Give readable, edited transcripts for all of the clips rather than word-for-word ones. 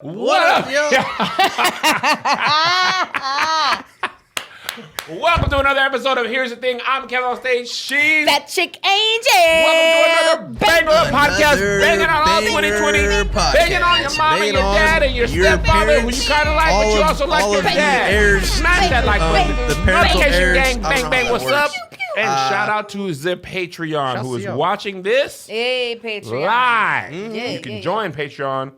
What up, yo? Welcome to another episode of Here's the Thing. I'm Kevin on stage. She's that chick Angel. Welcome to another podcast. Banging on all 2020. Banging on your mom and your dad and your stepfather, who you kind of like, but you also like your dad. Smash that like button. The parental Notification heirs. gang, bang, bang, what's up? And shout out to the Patreon who is watching this Patreon. live. Yeah, You can join Patreon.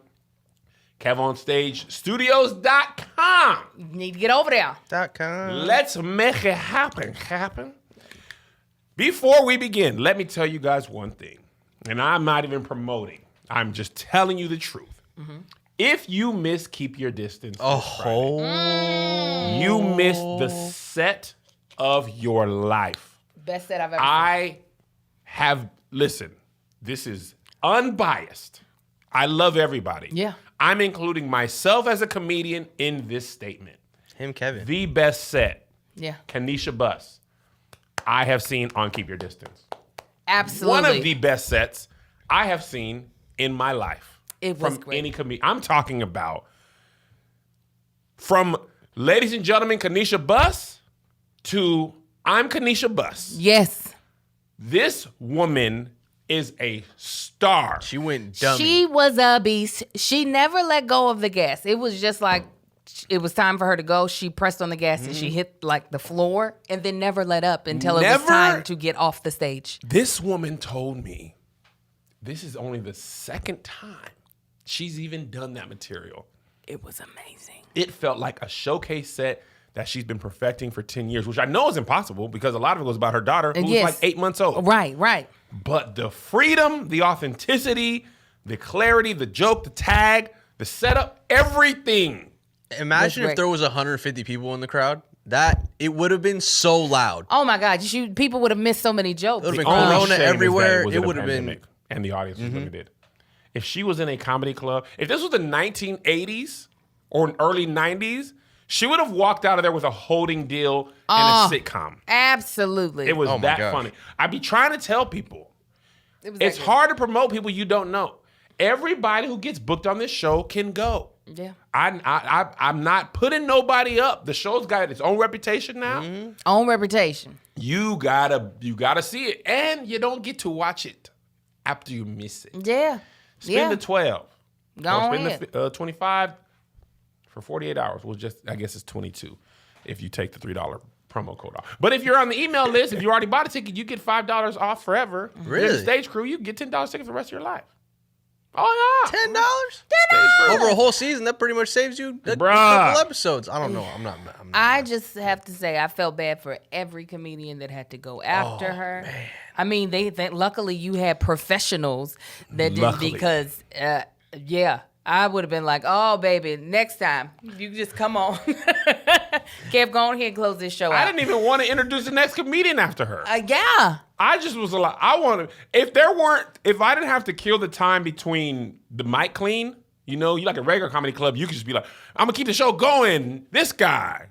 KevOnStageStudios.com. You need to get over there. Let's make it happen. Before we begin, let me tell you guys one thing. And I'm not even promoting. I'm just telling you the truth. Mm-hmm. If you miss Keep Your Distance Friday, you missed the set of your life. Best set I've ever seen. Listen, this is unbiased. I love everybody. Yeah. I'm including myself as a comedian in this statement. Him, Kevin. The best set, Yeah. Kanisha Bus, I have seen on Keep Your Distance. Absolutely. One of the best sets I have seen in my life. It was from great. any comedian. I'm talking about from Ladies and Gentlemen, Kanisha Bus to I'm Kanisha Bus. Yes. This woman is a star. She went dummy. She was a beast. She never let go of the gas. It was just like it was time for her to go. She pressed on the gas and she hit like the floor and then never let up until it was time to get off the stage. This woman told me this is only the second time she's even done that material. It was amazing. It felt like a showcase set that she's been perfecting for 10 years, which I know is impossible because a lot of it was about her daughter who was like 8 months old. Right. But the freedom, the authenticity, the clarity, the joke, the tag, the setup, everything. Imagine if there was 150 people in the crowd. It would have been so loud. Oh my God. people would have missed so many jokes. It would have The been only Corona shame is that everywhere. was It in a would have been. pandemic, and the audience was limited. If she was in a comedy club, if this was the 1980s or early 90s, she would have walked out of there with a holding deal and a sitcom. Absolutely. It was Oh my that gosh. funny. I be trying to tell people, It was it's that hard to promote people you don't know. Everybody who gets booked on this show can go. good. Yeah. I'm not putting nobody up. The show's got its own reputation now. Own reputation. You gotta see it, and you don't get to watch it after you miss it. Yeah. Spend the 12. Go Or ahead. spend the 25 for 48 hours. I guess it's 22 if you take the $3 promo code off. But if you're on the email list, if you already bought a ticket, you get $5 off forever. Really? You're the stage crew, you get $10 ticket for the rest of your life. Oh yeah. $10 over a whole season. That pretty much saves you a couple episodes. I don't know. I'm not. I just have to say I felt bad for every comedian that had to go after her. Man. I mean, they luckily you had professionals that didn't because I would have been like, oh baby, next time you just come on. Kev, go on here and close this show out. I didn't even want to introduce the next comedian after her. Yeah. I just was like, if I didn't have to kill the time between the mic clean, you like a regular comedy club, you could just be like, I'm gonna keep the show going. This guy,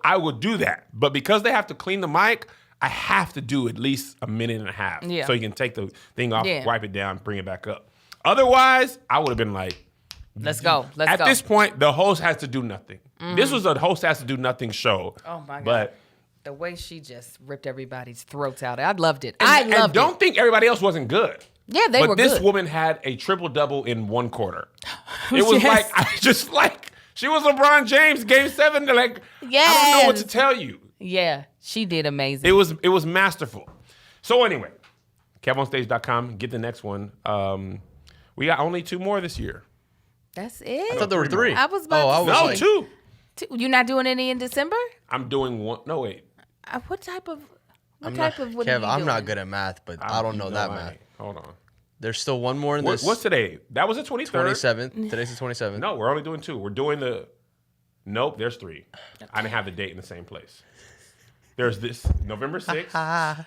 I would do that. But because they have to clean the mic, I have to do at least a minute and a half. Yeah. So you can take the thing off, wipe it down, bring it back up. Otherwise, I would have been like, Let's go. At this point, the host has to do nothing. This was a host has to do nothing show. Oh my God. But the way she just ripped everybody's throats out. I loved it. and don't think everybody else wasn't good. Yeah, they were But good. this woman had a triple-double in one quarter. It was she was LeBron James, Game 7. I don't know what to tell you. Yeah, she did amazing. It was masterful. So anyway, KevOnStage.com. Get the next one. We got only 2 more this year. That's it? I thought there were 3. I was about to No, say. 2. You're not doing any in December? I'm doing 1. No, wait. What type of what Kev, are you doing? I'm not good at math, but I don't know that I math. ain't. Hold on. There's still one more in this. What's today? That was the 23rd. 27th. Today's the 27th. No, we're only doing 2. We're doing Nope, there's 3. I didn't have the date in the same place. There's this November 6th,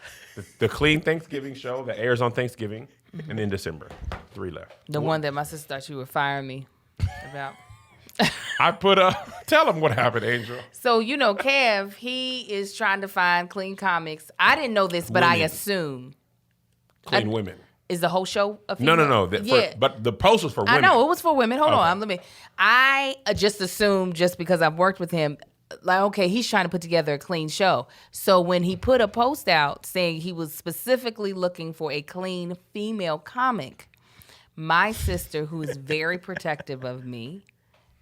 the Clean Thanksgiving show that airs on Thanksgiving, and then December. 3 left. The one that my sister thought you were firing me about. I put tell them what happened, Angel. So, Kev, he is trying to find clean comics. I didn't know this, but I Women. assume. Clean women. Is the whole show a female? No. But the post was for women. I know it was for women. Hold on, I just assumed just because I've worked with him, like, okay, he's trying to put together a clean show. So when he put a post out saying he was specifically looking for a clean female comic, my sister, who is very protective of me,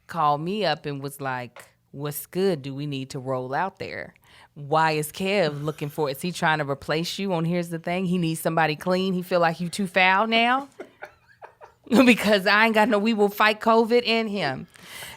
called me up and was like, "What's good? Do we need to roll out there? Why is Kev looking for? Is he trying to replace you on Here's the Thing? He needs somebody clean. He feel like you too foul now." Because I ain't got we will fight COVID in him.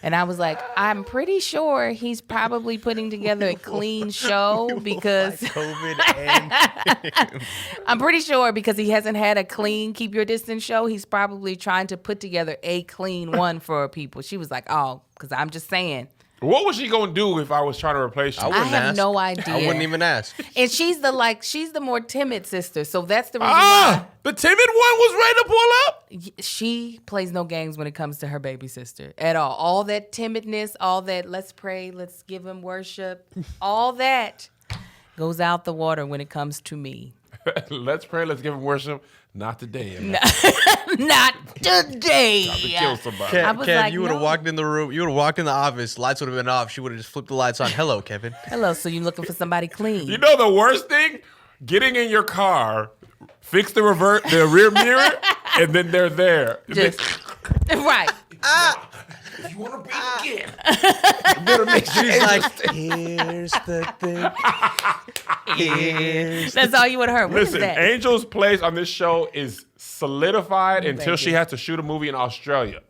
And I was like, I'm pretty sure he's probably putting together a clean show because COVID and I'm pretty sure because he hasn't had a clean Keep Your Distance show, he's probably trying to put together a clean one for people. She was like, oh, because I'm just saying. What was she gonna do if I was trying to replace you? I have no idea. I wouldn't even ask. And she's the more timid sister, so that's the reason why. The timid one was ready to pull up? She plays no games when it comes to her baby sister at all. All that timidness, all that let's pray, let's give him worship, all that goes out the water when it comes to me. Let's pray, let's give him worship. Not today. Not today. Time to kill somebody. Kev, you would have walked in the room. You would have walked in the office. Lights would have been off. She would have just flipped the lights on. Hello, Kevin. Hello. So you looking for somebody clean? You know the worst thing? Getting in your car, fix the rear mirror, and then they're there. Just, right. If you want to breathe again, you better make sure She's like, here's the thing. That's all you would have heard. What is Listen, that? Angel's place on this show is solidified until she has to shoot a movie in Australia.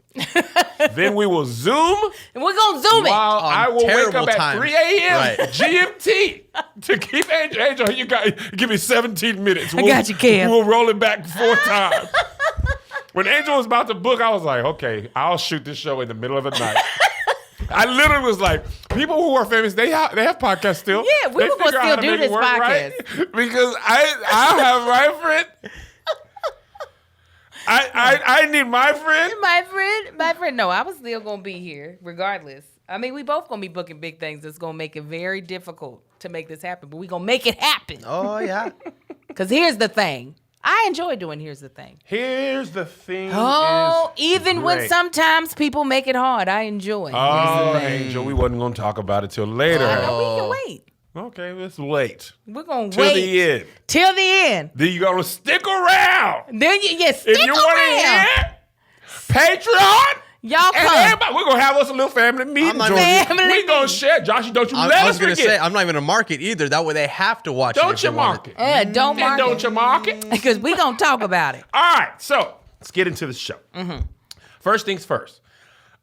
Then we will Zoom. And we're going to Zoom it. While I will wake up at 3 a.m. Right. GMT to keep Angel. Angel, you got give me 17 minutes. I got you, Kev. We'll roll it back 4 times. When Angel was about to book, I was like, okay, I'll shoot this show in the middle of the night. I literally was like, people who are famous, they have podcasts still. Yeah, we They were going figure to out how still do make it this work, podcast. right? Because I have my friend. I need my friend. My friend, no, I was still going to be here regardless. I mean, we both going to be booking big things that's going to make it very difficult to make this happen, but we going to make it happen. Oh, yeah. Because here's the thing. I enjoy doing Here's the Thing. Here's the thing. Oh, even when great. sometimes people make it hard, I enjoy. Oh, Here's the Thing. Angel, we wasn't going to talk about it till later. I know, we can wait. Okay, let's wait. We're going to Till wait. the end. Till the end. Then you going to stick around. Then you stick If you want to around. hear Patreon, Y'all and come. everybody, we're going to have us a little family meeting. not Georgie. Family We going meeting. to share. Josh, don't you let I us was going to forget. say, I'm not even going to mark it either. That way they have to watch it. Don't if you they want mark it. Don't Then mark don't you mark it. Because we going to talk about it. All right, so let's get into the show. Mm-hmm. First things first.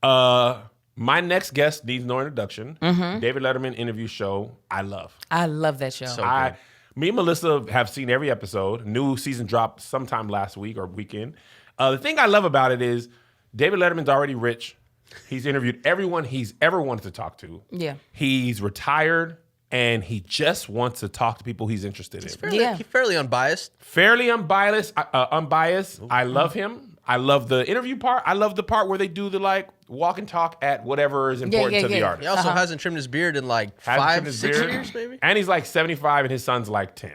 My next guest needs no introduction. Mm-hmm. David Letterman interview show. I love. I love that show. Me and Melissa have seen every episode. New season dropped sometime last week or weekend. The thing I love about it is David Letterman's already rich. He's interviewed everyone he's ever wanted to talk to. Yeah. He's retired, and he just wants to talk to people he's interested in. Yeah. He's fairly unbiased. Fairly unbiased. I love him. I love the interview part. I love the part where they do the walk and talk at whatever is important to the He artist. also hasn't trimmed his beard in Hasn't 5, trimmed his 6 beard. years, maybe. And he's 75, and his son's 10.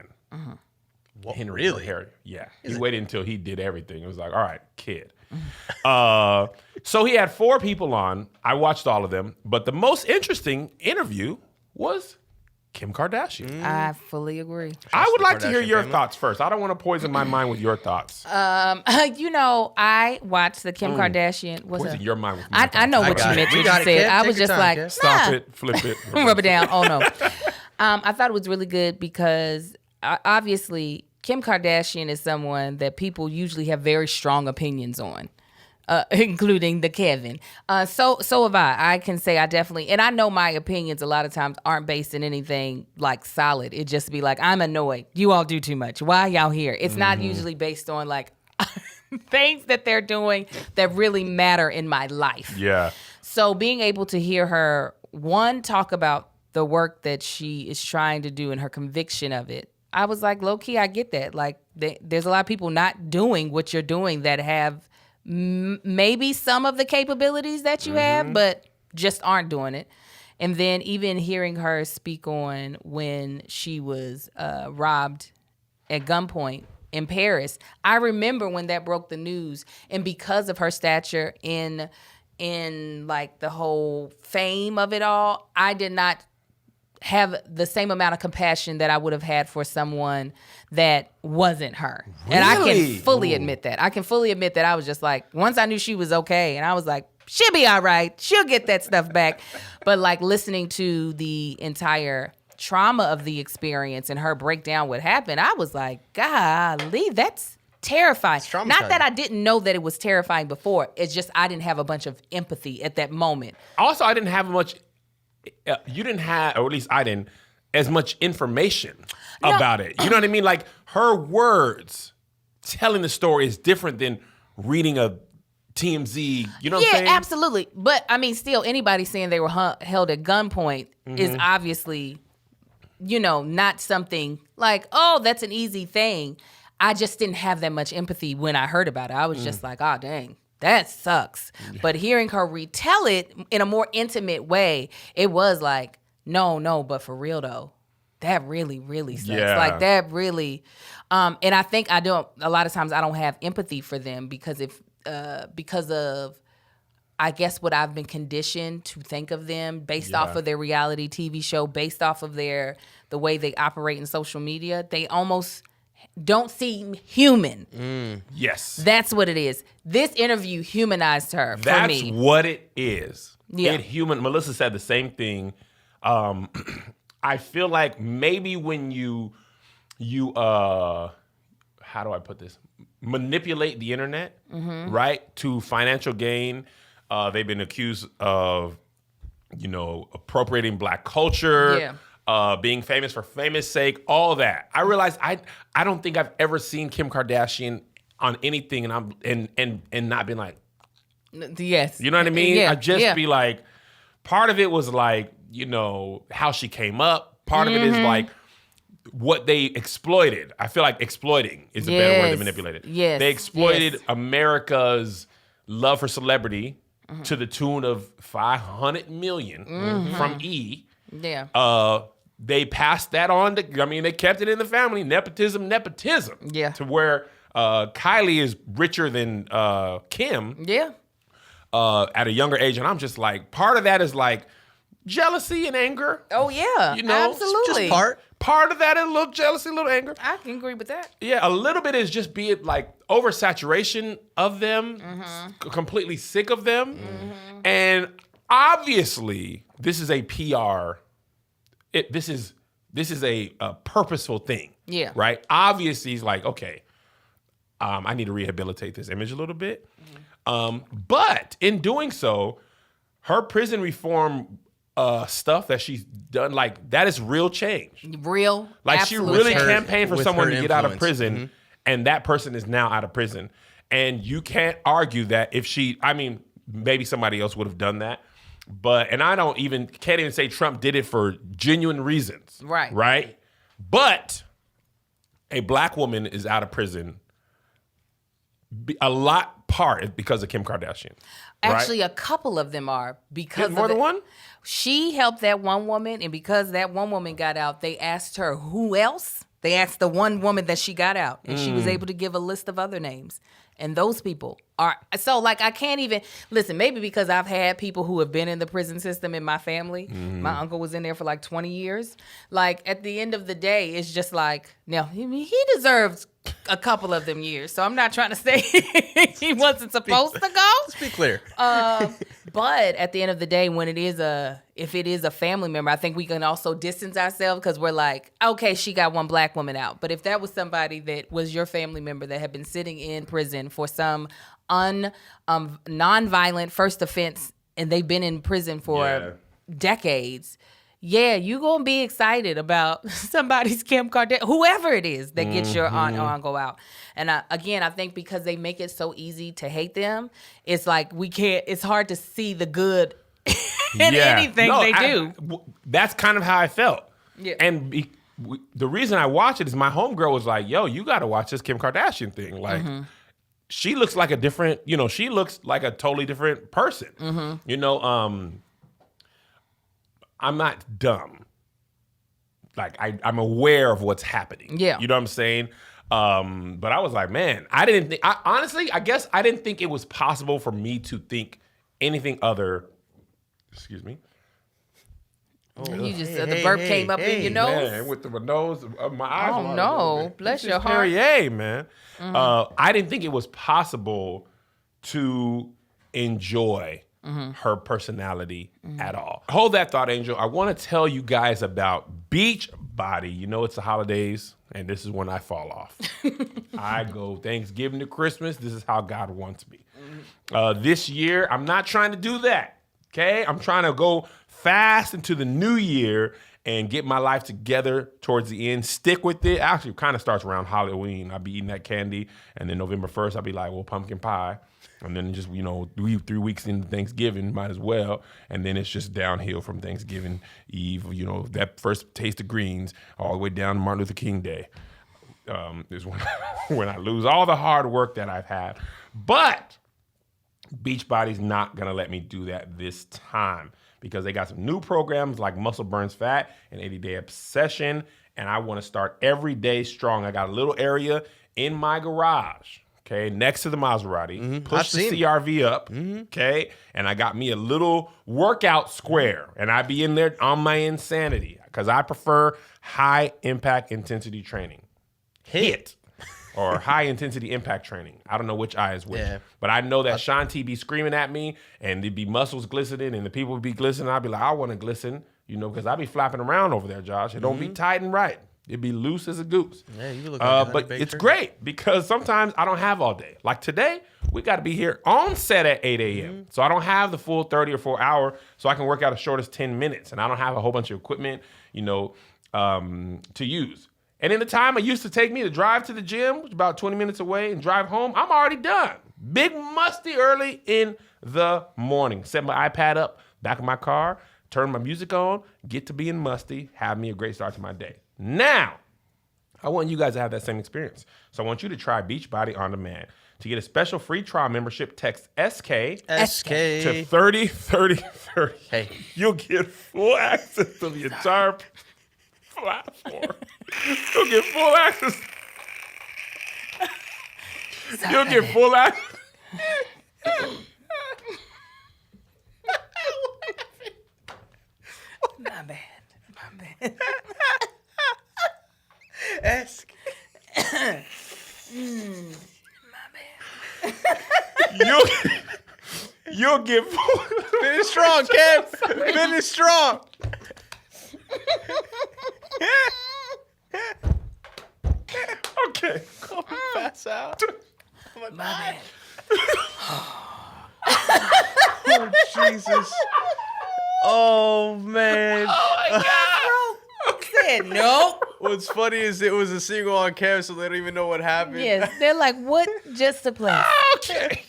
Henry, really? Harry. Yeah. He waited until he did everything. It was like, all right, kid. So he had 4 people on. I watched all of them. But the most interesting interview was Kim Kardashian. I fully agree. I would the like to hear Kardashian your family. thoughts first. I don't want to poison my mind with your thoughts. I watched the Kim Kardashian. What's Poison up? your mind with my I know I what got you it. meant. We You got it, said. Kev. I Take was your just time, like, Kev. Stop it, flip it. rub it down. Oh no. I thought it was really good because obviously Kim Kardashian is someone that people usually have very strong opinions on. Including the Kevin. So have I. I can say I definitely, and I know my opinions a lot of times aren't based in anything solid. It just be I'm annoyed. You all do too much. Why y'all here? It's not usually based on things that they're doing that really matter in my life. Yeah. So being able to hear her, one, talk about the work that she is trying to do and her conviction of it, I was low key, I get that. There's a lot of people not doing what you're doing that have maybe some of the capabilities that you have, but just aren't doing it. And then even hearing her speak on when she was robbed at gunpoint in Paris. I remember when that broke the news, and because of her stature in like the whole fame of it all, I did not have the same amount of compassion that I would have had for someone that wasn't her. Really? And I can fully admit that. I can fully admit that I was just like, once I knew she was okay, and I was like, she'll be all right. She'll get that stuff back. But like listening to the entire trauma of the experience and her breakdown what happened, I was like, golly, that's terrifying. Not that I didn't know that it was terrifying before. It's just I didn't have a bunch of empathy at that moment. Also, I didn't have much. You didn't have, or at least I didn't, as much information about it. You know what I mean? Like her words telling the story is different than reading a TMZ. You know what I'm saying? Yeah, absolutely. But I mean, still, anybody saying they were held at gunpoint is obviously, not something like, oh, that's an easy thing. I just didn't have that much empathy when I heard about it. I was just like, oh, dang. That sucks. But hearing her retell it in a more intimate way, it was like, no, but for real though, that really, really sucks. Yeah. Like that really, and I think a lot of times I don't have empathy for them because of, I guess, what I've been conditioned to think of them based off of their reality TV show, based off of the way they operate in social media. They almost don't seem human. Yes. That's what it is. This interview humanized her for me. That's what it is. Yeah. Melissa said the same thing. I feel like maybe when you how do I put this? Manipulate the internet, right, to financial gain. They've been accused of, appropriating Black culture. Yeah. Being famous for famous sake, all that. I realized I don't think I've ever seen Kim Kardashian on anything and not been like, yes, you know what I mean? Yeah. I just be like, part of it was like, how she came up. Part of it is like what they exploited. I feel like exploiting is a better word than manipulated. Yes. They exploited America's love for celebrity to the tune of $500 million from E. Yeah. They passed that on to, they kept it in the family. Nepotism. Yeah. To where Kylie is richer than Kim. Yeah. At a younger age. And I'm just like, part of that is like jealousy and anger. Oh, yeah. Absolutely. Just part. Part of that is a little jealousy, a little anger. I can agree with that. Yeah, a little bit is just being like oversaturation of them, completely sick of them. And obviously, this is a PR. This is a purposeful thing. Yeah. Right? Obviously, he's like, okay, I need to rehabilitate this image a little bit. But in doing so, her prison reform stuff that she's done, like, that is real change. Real. Like, absolute she really change. campaigned for With someone her to get out of influence. prison, and that person is now out of prison. And you can't argue that if maybe somebody else would have done that. And I can't even say Trump did it for genuine reasons. Right. Right? But a Black woman is out of prison a lot part because of Kim Kardashian. Actually, right? a couple of them are because more of than one? She helped that one woman, and because that one woman got out, they asked her who else. They asked the one woman that she got out, and she was able to give a list of other names. And those people are, so like, I can't even, listen, maybe because I've had people who have been in the prison system in my family. My uncle was in there for like 20 years. Like, at the end of the day, it's just like, now, he deserves a couple of them years. So I'm not trying to say he wasn't supposed to go. Let's be clear. But at the end of the day, if it is a family member, I think we can also distance ourselves because we're like, okay, she got one Black woman out. But if that was somebody that was your family member that had been sitting in prison for some non-violent first offense, and they've been in prison for decades, you gonna be excited about somebody's Kim Kardashian, whoever it is that gets your aunt or uncle out. And again, I think because they make it so easy to hate them, it's like it's hard to see the good in anything they do. That's kind of how I felt. Yeah. And the reason I watch it is my homegirl was like, yo, you got to watch this Kim Kardashian thing. Like, she looks like she looks like a totally different person. I'm not dumb. Like, I'm aware of what's happening. Yeah. You know what I'm saying? But I was like, man, I didn't think. Honestly, I guess I didn't think it was possible for me to think anything other. Excuse me. You just the burp came up in your nose. Man, with the nose, my eyes. Oh no! Bless your heart. Perrier, man. I didn't think it was possible to enjoy her personality at all. Hold that thought, Angel. I want to tell you guys about Beachbody. You know it's the holidays, and this is when I fall off. I go Thanksgiving to Christmas. This is how God wants me. This year, I'm not trying to do that. Okay, I'm trying to go fast into the new year and get my life together towards the end. Stick with it. Actually, it kind of starts around Halloween. I'll be eating that candy. And then November 1st, I'll be like, well, pumpkin pie. And then just, 3 weeks into Thanksgiving, might as well. And then it's just downhill from Thanksgiving Eve, that first taste of greens all the way down to Martin Luther King Day. Is when I lose all the hard work that I've had. But Beachbody's not going to let me do that this time, because they got some new programs like Muscle Burns Fat and 80-Day Obsession, and I want to start every day strong. I got a little area in my garage, okay, next to the Maserati. Push the CRV up, okay, and I got me a little workout square, and I be in there on my insanity because I prefer high-impact intensity training. HIIT. Or high-intensity impact training. I don't know which eye is which. Yeah. But I know that Shanti be screaming at me, and there'd be muscles glistening, and the people would be glistening. I'd be like, I want to glisten, because I be flapping around over there, Josh. It don't be tight and right. It'd be loose as a goose. Yeah, you look like but it's great, because sometimes I don't have all day. Like today, we got to be here on set at 8 a.m. So I don't have the full 30 or 4 hour, so I can work out as short as 10 minutes. And I don't have a whole bunch of equipment, to use. And in the time it used to take me to drive to the gym, which is about 20 minutes away, and drive home, I'm already done. Big musty early in the morning. Set my iPad up, back of my car, turn my music on, get to being musty, have me a great start to my day. Now, I want you guys to have that same experience. So I want you to try Beachbody On Demand. To get a special free trial membership, text SK to 303030. Hey. You'll get full access to the entire platform. You'll get full access. You'll get full access. My bad. Ask. You'll get full. Finish strong, Kev. Finish strong. Okay. Go pass out. My bad. Oh, Jesus. Oh, man. Oh, my God. Said nope. What's funny is it was a single on camera, so they don't even know what happened. Yes, they're like, what? Just to play. Okay.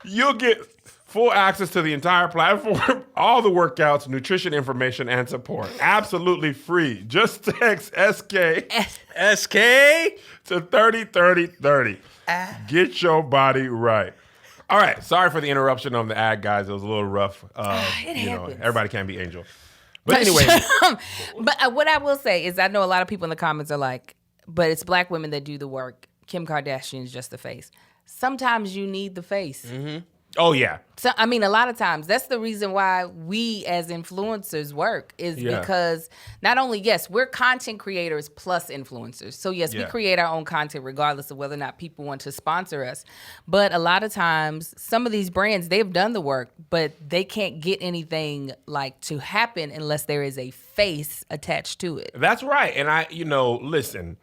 You'll get full access to the entire platform, all the workouts, nutrition information, and support. Absolutely free. Just text SK to 303030. Get your body right. All right. Sorry for the interruption on the ad, guys. It was a little rough. It happens. Everybody can't be Angel. But anyway. But what I will say is I know a lot of people in the comments are like, but it's black women that do the work. Kim Kardashian is just the face. Sometimes you need the face. Mm-hmm. Oh, yeah. So, I mean, a lot of times, that's the reason why we as influencers work is because not only, yes, we're content creators plus influencers. So, yes, we create our own content regardless of whether or not people want to sponsor us. But a lot of times, some of these brands, they've done the work, but they can't get anything like to happen unless there is a face attached to it. That's right. And listen,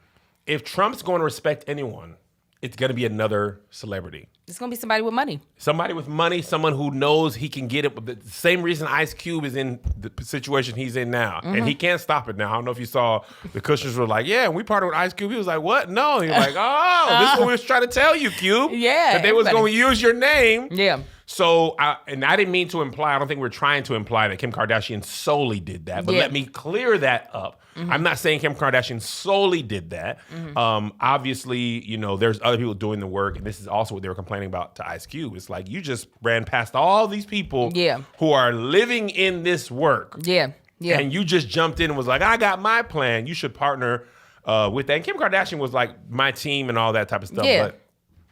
if Trump's going to respect anyone, it's going to be another celebrity. It's going to be somebody with money. Somebody with money, someone who knows he can get it. The same reason Ice Cube is in the situation he's in now. Mm-hmm. And he can't stop it now. I don't know if you saw the Kushners were like, yeah, we partnered with Ice Cube. He was like, what? No. He was like, this is what we was trying to tell you, Cube. Yeah. That they was going to use your name. Yeah. So, I didn't mean to imply, I don't think we're trying to imply that Kim Kardashian solely did that. But let me clear that up. Mm-hmm. I'm not saying Kim Kardashian solely did that. Mm-hmm. Obviously, there's other people doing the work. And this is also what they were complaining about to Ice Cube. It's like, you just ran past all these people who are living in this work. Yeah. Yeah. And you just jumped in and was like, I got my plan. You should partner with that. And Kim Kardashian was like my team and all that type of stuff. Yeah. But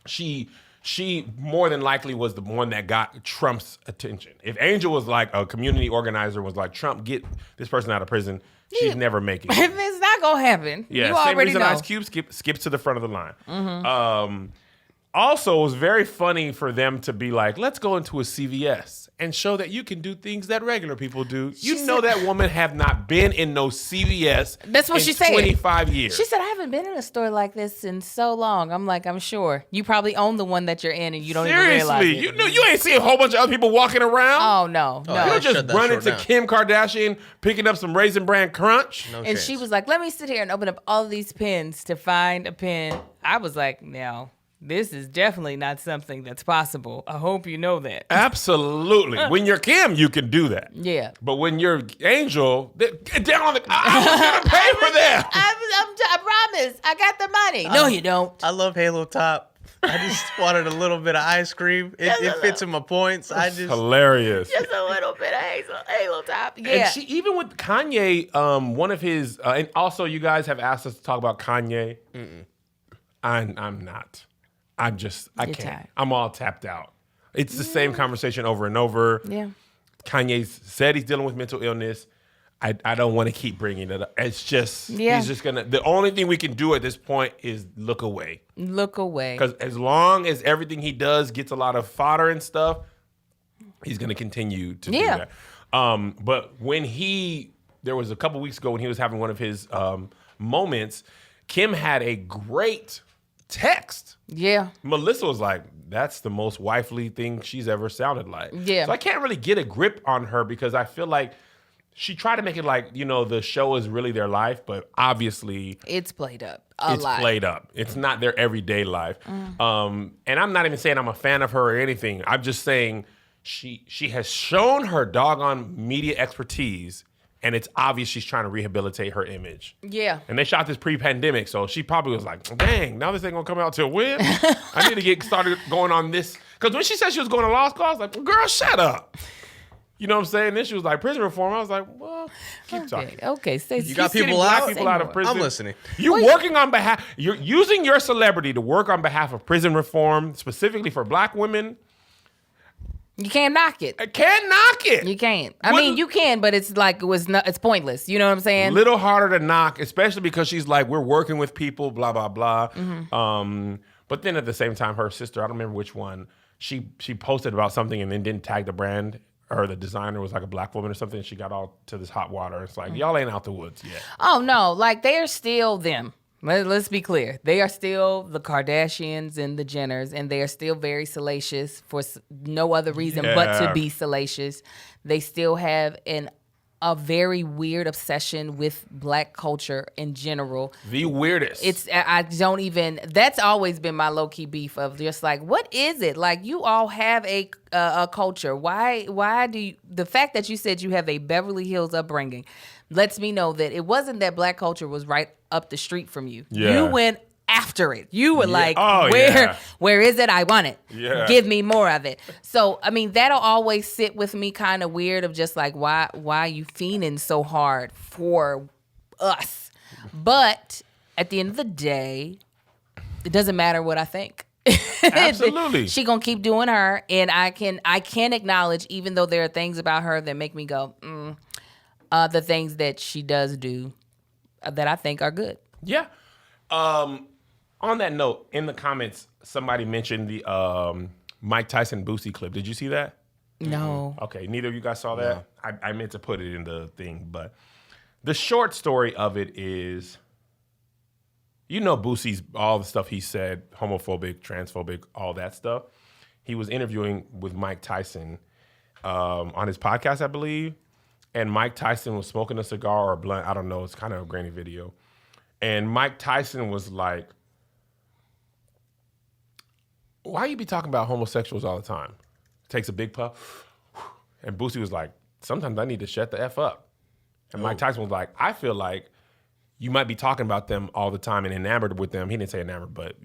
she more than likely was the one that got Trump's attention. If Angel was like a community organizer, was like, Trump, get this person out of prison, she's never making it. It's not gonna happen. Yeah, you same already reason know. Ice Cube skips to the front of the line. Also, it was very funny for them to be like, let's go into a CVS and show that you can do things that regular people do. You know that woman have not been in no CVS That's what in she said. 25 years. She said, I haven't been in a store like this in so long. I'm like, I'm sure. You probably own the one that you're in and you don't even realize it. Seriously, you ain't see a whole bunch of other people walking around. Oh, no. yeah. You just Shut that run store into down. Kim Kardashian, picking up some Raisin Bran Crunch. No And chance. she was like, let me sit here and open up all these pens to find a pen. I was like, no, this is definitely not something that's possible. I hope you know that. Absolutely. When you're Kim, you can do that. Yeah. But when you're Angel, get down on the. I was gonna pay for that. I promise. I got the money. No, you don't. I love Halo Top. I just wanted a little bit of ice cream. It fits in my points. I just Hilarious. Just a little bit of Halo Top. Yeah. And she even with Kanye, one of his, and also you guys have asked us to talk about Kanye. I'm not. I You're can't. tired. I'm all tapped out. It's the same conversation over and over. Yeah. Kanye said he's dealing with mental illness. I don't want to keep bringing it up. It's just, Yeah. he's just the only thing we can do at this point is look away. Look away. Because as long as everything he does gets a lot of fodder and stuff, he's going to continue to do that. But when there was a couple weeks ago when he was having one of his moments, Kim had a great text. Yeah. Melissa was like, that's the most wifely thing she's ever sounded like. Yeah. So I can't really get a grip on her because I feel like she tried to make it like, the show is really their life, but obviously It's played up a it's lot. played up. It's not their everyday life. And I'm not even saying I'm a fan of her or anything. I'm just saying she has shown her doggone media expertise, and it's obvious she's trying to rehabilitate her image. Yeah. And they shot this pre-pandemic, so she probably was like, dang, now this ain't gonna come out till when? I need to get started going on this. Because when she said she was going to law school, I was like, well, girl, shut up. You know what I'm saying? Then she was like, prison reform. I was like, well, keep talking. Okay. Stacey. You got Getting people black out? people out of prison. I'm listening. You're working on behalf. You're using your celebrity to work on behalf of prison reform, specifically for black women. You can't knock it. I can't knock it. You can't. I What- mean, you can, but it's like it's pointless. You know what I'm saying? Little harder to knock, especially because she's like, we're working with people, blah blah blah. But then at the same time, her sister, I don't remember which one, she posted about something and then didn't tag the brand. Or the designer was like a black woman or something. And she got all to this hot water. It's like, y'all ain't out the woods yet. Oh no, like they are still them. Let's be clear. They are still the Kardashians and the Jenners, and they are still very salacious for no other reason but to Yeah. be salacious. They still have a very weird obsession with black culture in general. The weirdest. I don't even. That's always been my low key beef of just like, what is it? Like you all have a culture. Why do you? The fact that you said you have a Beverly Hills upbringing lets me know that it wasn't that black culture was right up the street from you. Yeah. You went after it. You were like, Oh, where is it? I want it. Yeah. Give me more of it. So I mean, that'll always sit with me kind of weird of just like why are you fiending so hard for us? But at the end of the day, it doesn't matter what I think. Absolutely. She gonna keep doing her, and I can acknowledge, even though there are things about her that make me go, the things that she does do that I think are good. Yeah. On that note, in the comments, somebody mentioned the Mike Tyson Boosie clip. Did you see that? No. Okay, neither of you guys saw that? I meant to put it in the thing, but the short story of it is, Boosie's, all the stuff he said, homophobic, transphobic, all that stuff. He was interviewing with Mike Tyson on his podcast, I believe, and Mike Tyson was smoking a cigar or a blunt. I don't know. It's kind of a grainy video. And Mike Tyson was like, why you be talking about homosexuals all the time? Takes a big puff. And Boosie was like, sometimes I need to shut the F up. And Mike Tyson was like, I feel like you might be talking about them all the time and enamored with them. He didn't say enamored, but,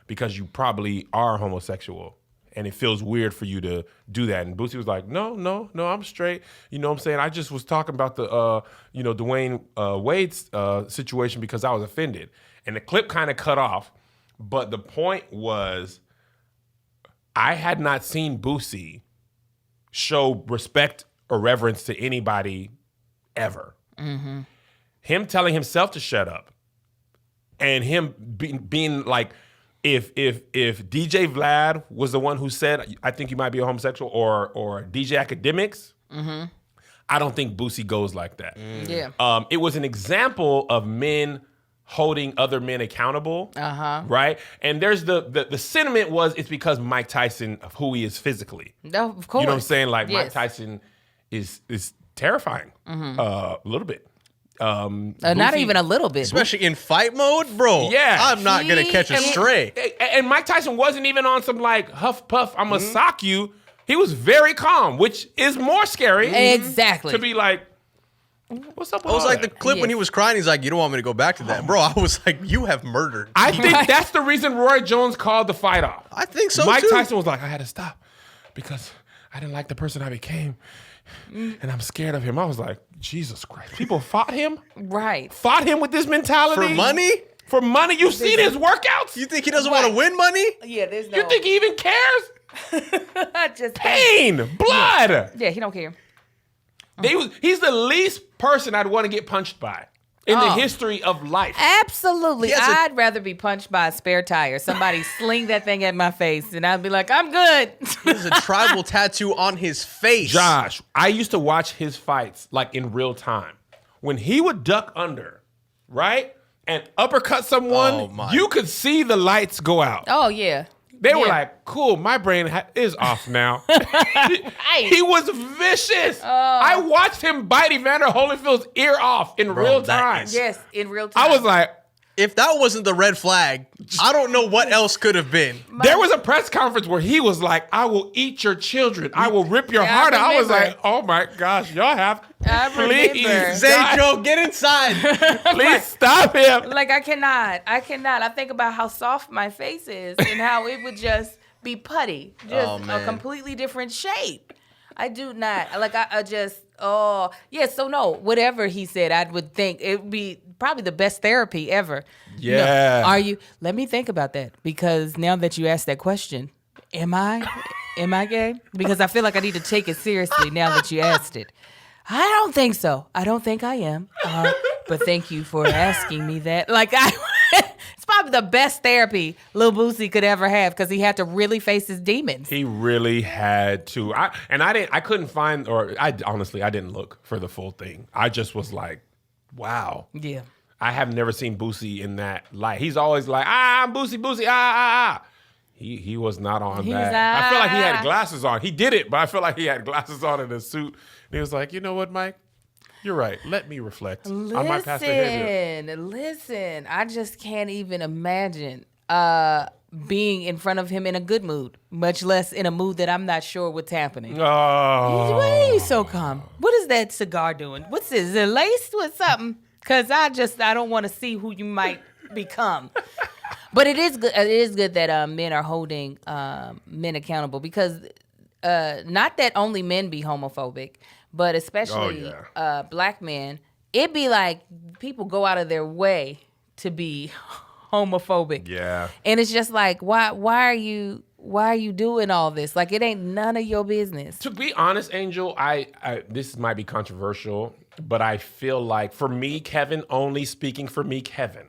because you probably are homosexual. and it feels weird for you to do that. And Boosie was like, no, I'm straight. You know what I'm saying? I just was talking about the, Dwayne Wade's situation because I was offended. And the clip kind of cut off. But the point was, I had not seen Boosie show respect or reverence to anybody ever. Mm-hmm. Him telling himself to shut up, and him being like, if DJ Vlad was the one who said, I think you might be a homosexual, or DJ Academics, I don't think Boosie goes like that. Yeah. It was an example of men holding other men accountable, right? And there's the sentiment was it's because Mike Tyson of who he is physically. No, of course. You know what I'm saying? Like Yes. Mike Tyson is terrifying, a little bit. Not Boosie- even a little bit. Especially in fight mode, bro. Yeah. I'm not gonna catch a stray. And Mike Tyson wasn't even on some like huff puff, I'm gonna sock you. He was very calm, which is more scary. Exactly. To be like, what's up with I was all like that? the clip when he was crying. He's like, "You don't want me to go back to that, bro." I was like, "You have murdered." I think that's the reason Roy Jones called the fight off. I think so Mike too. Tyson was like, I had to stop because I didn't like the person I became, and I'm scared of him. I was like, Jesus Christ! People fought him Right. with this mentality For money? For money, you've seen his workouts. You think he doesn't want to win money? Yeah, there's no. You think he even cares? just Pain, blood. Yeah, he don't care. He's the least person I'd want to get punched by in the Oh. history of life. Absolutely. He has a- I'd rather be punched by a spare tire. Somebody sling that thing at my face, and I'd be like, I'm good. There's a tribal tattoo on his face. Josh, I used to watch his fights like in real time. When he would duck under, right, and uppercut someone, Oh, my. you could see the lights go out. Oh, yeah. They were Yeah. like, cool, my brain is off now. Hey. He was vicious. I watched him bite Evander Holyfield's ear off in real that time. is- Yes, in real time. I was like, If that wasn't the red flag, I don't know what else could have been. there was a press conference where he was like, I will eat your children. I will rip your Yeah, I heart out. I was remember. like, oh my gosh, y'all have, I please, remember. Zay God, Joe, get inside. please stop him. Like, I cannot. I think about how soft my face is and how it would just be putty. Just Oh, a man. completely different shape. I do not. Like, I just, yeah, so no, whatever he said, I would think it would be probably the best therapy ever. Yeah. No, are you? Let me think about that, because now that you asked that question, am I gay? Because I feel like I need to take it seriously now that you asked it. I don't think so. I don't think I am. But thank you for asking me that. Like, it's probably the best therapy Lil Boosie could ever have, because he had to really face his demons. He really had to. I couldn't find, or I didn't look for the full thing. I just was like, wow. Yeah. I have never seen Boosie in that light. He's always like, I'm Boosie, He was not on He that. was, I feel like he had glasses on. He did it, but I feel like he had glasses on in a suit. And he was like, you know what, Mike? You're right. Let me reflect on my past behavior. Listen. I just can't even imagine being in front of him in a good mood, much less in a mood that I'm not sure what's happening. Oh. Why are you so calm? What is that cigar doing? What's this? Is it laced with something? Because I don't want to see who you might become. But it is good. It is good that men are holding men accountable, because not that only men be homophobic, but especially black men. It be like people go out of their way to be homophobic. Yeah. And it's just like, why are you doing all this? Like, it ain't none of your business. To be honest, Angel, I this might be controversial, but I feel like, for me, Kevin, only speaking for me, Kevin,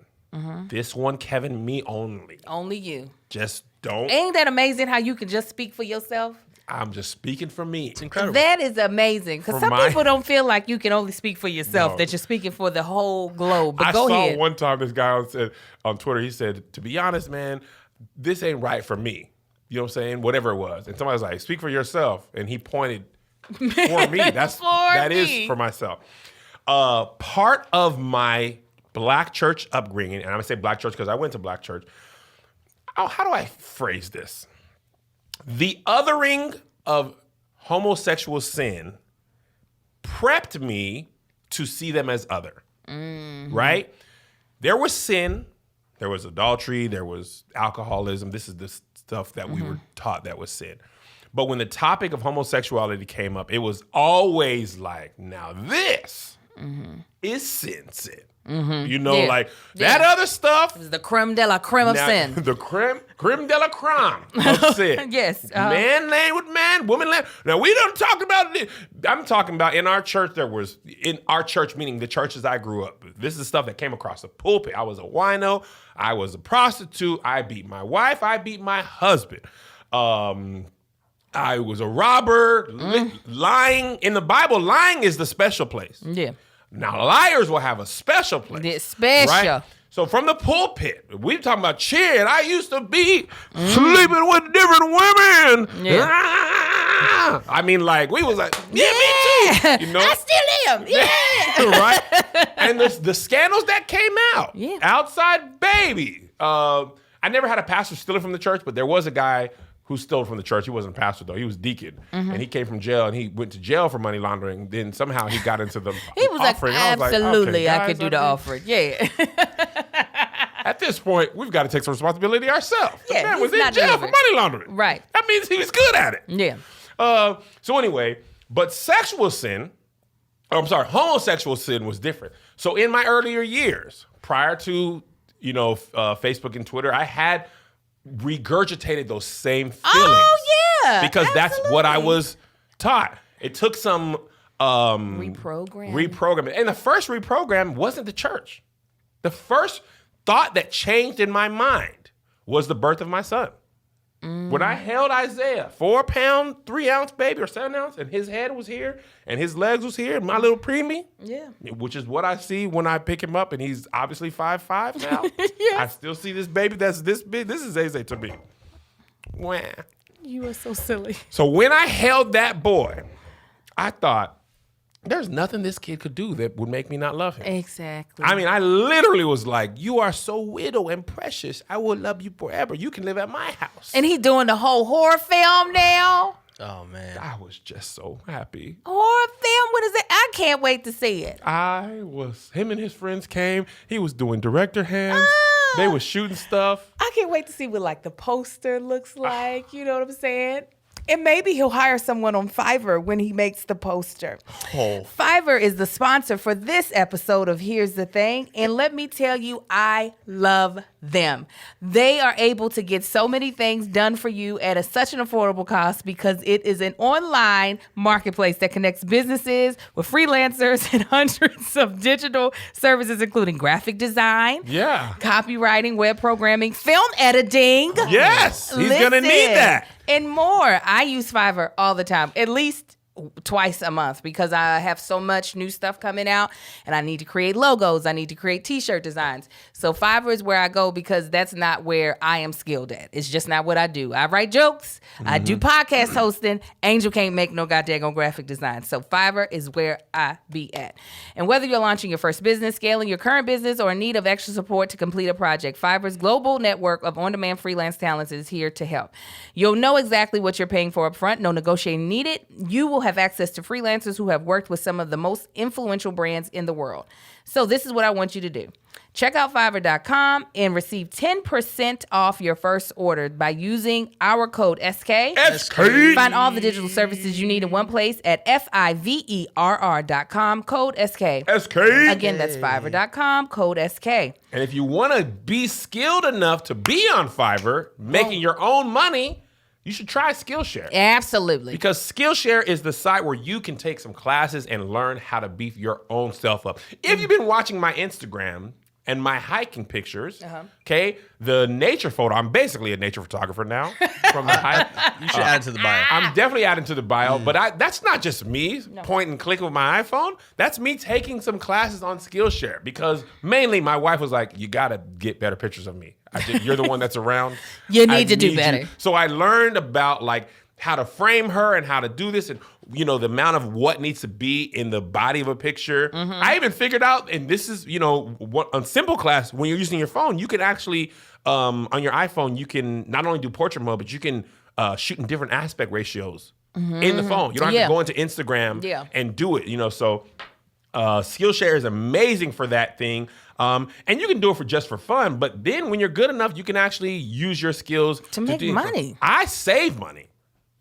this one, Kevin, me only. Only you. Just don't. Ain't that amazing how you can just speak for yourself? I'm just speaking for me. It's incredible. That is amazing. Because For some my- people don't feel like you can only speak for yourself, No. that you're speaking for the whole globe. But I go saw ahead. one time this guy said on Twitter, he said, to be honest, man, this ain't right for me. You know what I'm saying? Whatever it was. And somebody was like, speak for yourself. And he pointed for me. That is me. for myself. Part of my black church upbringing, and I'm going to say black church because I went to black church. Oh, how do I phrase this? The othering of homosexual sin prepped me to see them as other, right? There was sin, there was adultery, there was alcoholism. This is the stuff that we were taught that was sin. But when the topic of homosexuality came up, it was always like, now this is sin. You know, like that other stuff. It's the creme de la creme of sin. The creme de la creme of sin. Yes. Man laying with man, woman laying. Now, we don't talk about it. I'm talking about in our church, meaning the churches I grew up with. This is stuff that came across the pulpit. I was a wino. I was a prostitute. I beat my wife. I beat my husband. I was a robber. Lying. In the Bible, lying is the special place. Yeah. Now, liars will have a special place. It's special. Right? So from the pulpit, we're talking about cheering. I used to be sleeping with different women. Yeah. I mean, like, we was like, yeah, me too. You know? I still am. Yeah. Right? And the scandals that came out. Yeah. Outside baby. I never had a pastor stealing from the church, but there was a guy who stole from the church. He wasn't a pastor, though. He was deacon. And he came from jail, and he went to jail for money laundering. Then somehow he got into the He was offering. like, absolutely, I could do the offering. offering. Yeah. At this point, we've got to take some responsibility ourselves. The Yeah, man was he's in not jail delivered. for money laundering. Right. That means he was good at it. Yeah. So anyway, but homosexual sin was different. So in my earlier years, prior to, Facebook and Twitter, I had regurgitated those same feelings. Oh, yeah. Because that's what I was taught. It took some reprogramming. And the first reprogram wasn't the church. The first thought that changed in my mind was the birth of my son. When I held Isaiah, 4 pound, 3 ounce baby or 7 ounce, and his head was here and his legs was here, and my little preemie, which is what I see when I pick him up, and he's obviously 5'5" now. Yes. I still see this baby that's this big. This is Zay to me. Wah. You are so silly. So when I held that boy, I thought, there's nothing this kid could do that would make me not love him. Exactly. I mean, I literally was like, you are so widow and precious. I will love you forever. You can live at my house. And he doing the whole horror film now. Oh, man. I was just so happy. Horror film? What is it? I can't wait to see it. Him and his friends came. He was doing director hands. They was shooting stuff. I can't wait to see what like the poster looks like. You know what I'm saying? And maybe he'll hire someone on Fiverr when he makes the poster. Oh. Fiverr is the sponsor for this episode of Here's the Thing. And let me tell you, I love them. They are able to get so many things done for you at such an affordable cost because it is an online marketplace that connects businesses with freelancers and hundreds of digital services, including graphic design, copywriting, web programming, film editing. Yes, he's going to need that. And more. I use Fiverr all the time, at least twice a month, because I have so much new stuff coming out and I need to create logos. I need to create t-shirt designs. So Fiverr is where I go because that's not where I am skilled at. It's just not what I do. I write jokes. I do podcast hosting. Angel can't make no goddamn graphic design. So Fiverr is where I be at. And whether you're launching your first business, scaling your current business, or in need of extra support to complete a project, Fiverr's global network of on-demand freelance talents is here to help. You'll know exactly what you're paying for up front. No negotiating needed. You will have access to freelancers who have worked with some of the most influential brands in the world. So this is what I want you to do. Check out Fiverr.com and receive 10% off your first order by using our code SK. SK. Find all the digital services you need in one place at Fiverr.com, code SK. SK. Again, that's Fiverr.com, code SK. And if you want to be skilled enough to be on Fiverr, making your own money, you should try Skillshare. Absolutely. Because Skillshare is the site where you can take some classes and learn how to beef your own self up. If you've been watching my Instagram and my hiking pictures, okay, the nature photo, I'm basically a nature photographer now from the hike. You should add it to the bio. I'm definitely adding to the bio, but that's not just me point and clicking with my iPhone. That's me taking some classes on Skillshare because mainly my wife was like, you got to get better pictures of me. You're the one that's around. You need to do better. So I learned about like how to frame her and how to do this and, the amount of what needs to be in the body of a picture. I even figured out, and this is, on simple class, when you're using your phone, you can actually, on your iPhone, you can not only do portrait mode, but you can shoot in different aspect ratios in the phone. You don't have to go into Instagram and do it, so Skillshare is amazing for that thing. And you can do it for fun, but then when you're good enough, you can actually use your skills to make money. I save money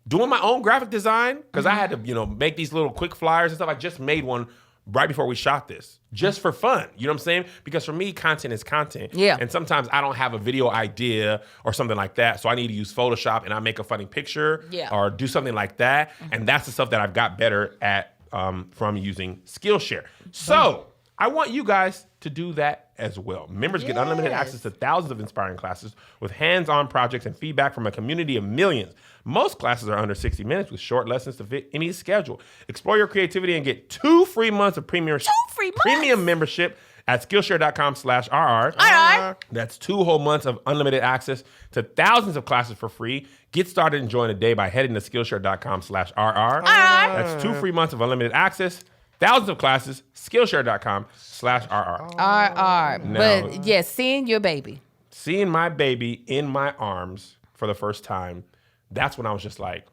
doing my own graphic design because I had to, make these little quick flyers and stuff. I just made one right before we shot this, just for fun. You know what I'm saying? Because for me, content is content. Yeah. And sometimes I don't have a video idea or something like that, so I need to use Photoshop and I make a funny picture or do something like that. And that's the stuff that I've got better at from using Skillshare. So I want you guys to do that as well. Members get unlimited access to thousands of inspiring classes with hands-on projects and feedback from a community of millions. Most classes are under 60 minutes with short lessons to fit any schedule. Explore your creativity and get 2 free months of premium membership at Skillshare.com/RR. That's 2 whole months of unlimited access to thousands of classes for free. Get started and join today by heading to Skillshare.com/RR. That's 2 free months of unlimited access. Thousands of classes, Skillshare.com/RR. RR. But yes, seeing your baby. Seeing my baby in my arms for the first time, that's when I was just like,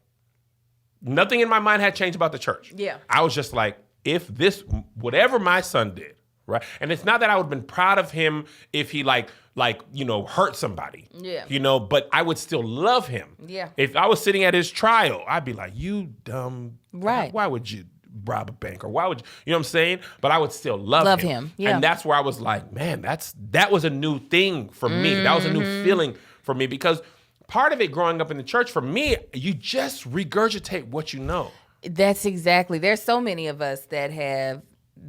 nothing in my mind had changed about the church. Yeah. I was just like, if this, whatever my son did, right? And it's not that I would have been proud of him if he hurt somebody. Yeah. But I would still love him. Yeah. If I was sitting at his trial, I'd be like, you dumb. Right. Why would you rob a bank, or why would you know what I'm saying? But I would still love him. Yeah. And that's where I was like, man, that was a new thing for me. That was a new feeling for me, because part of it growing up in the church, for me, you just regurgitate what you know. That's exactly. There's so many of us that have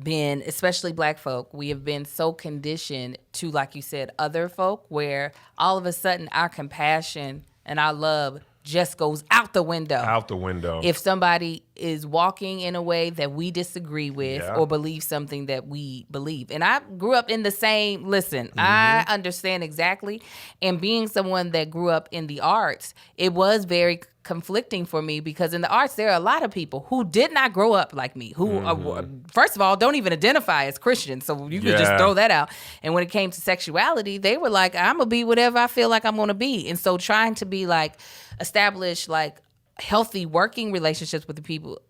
been, especially Black folk, we have been so conditioned to, like you said, other folk, where all of a sudden our compassion and our love just goes out the window. Out the window. If somebody is walking in a way that we disagree with or believe something that we believe. And I grew up in the same, I understand exactly. And being someone that grew up in the arts, it was very conflicting for me, because in the arts, there are a lot of people who did not grow up like me, who are, first of all, don't even identify as Christians. So you could just throw that out. And when it came to sexuality, they were like, I'm going to be whatever I feel like I'm going to be. And so trying to be like, establish like healthy working relationships with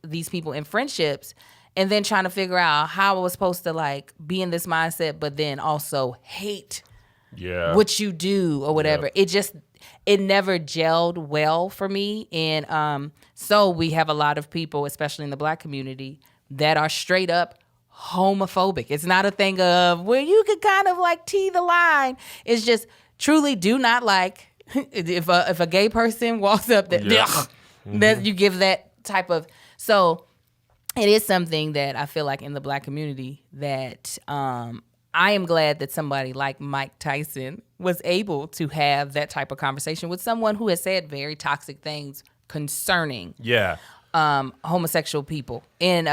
these people in friendships, and then trying to figure out how I was supposed to like be in this mindset, but then also hate what you do or whatever. It never gelled well for me. And so we have a lot of people, especially in the Black community, that are straight up homophobic. It's not a thing of where you could kind of like tee the line. It's just truly do not like if a gay person walks up that you give that type of. So it is something that I feel like in the Black community that I am glad that somebody like Mike Tyson was able to have that type of conversation with someone who has said very toxic things concerning homosexual people. And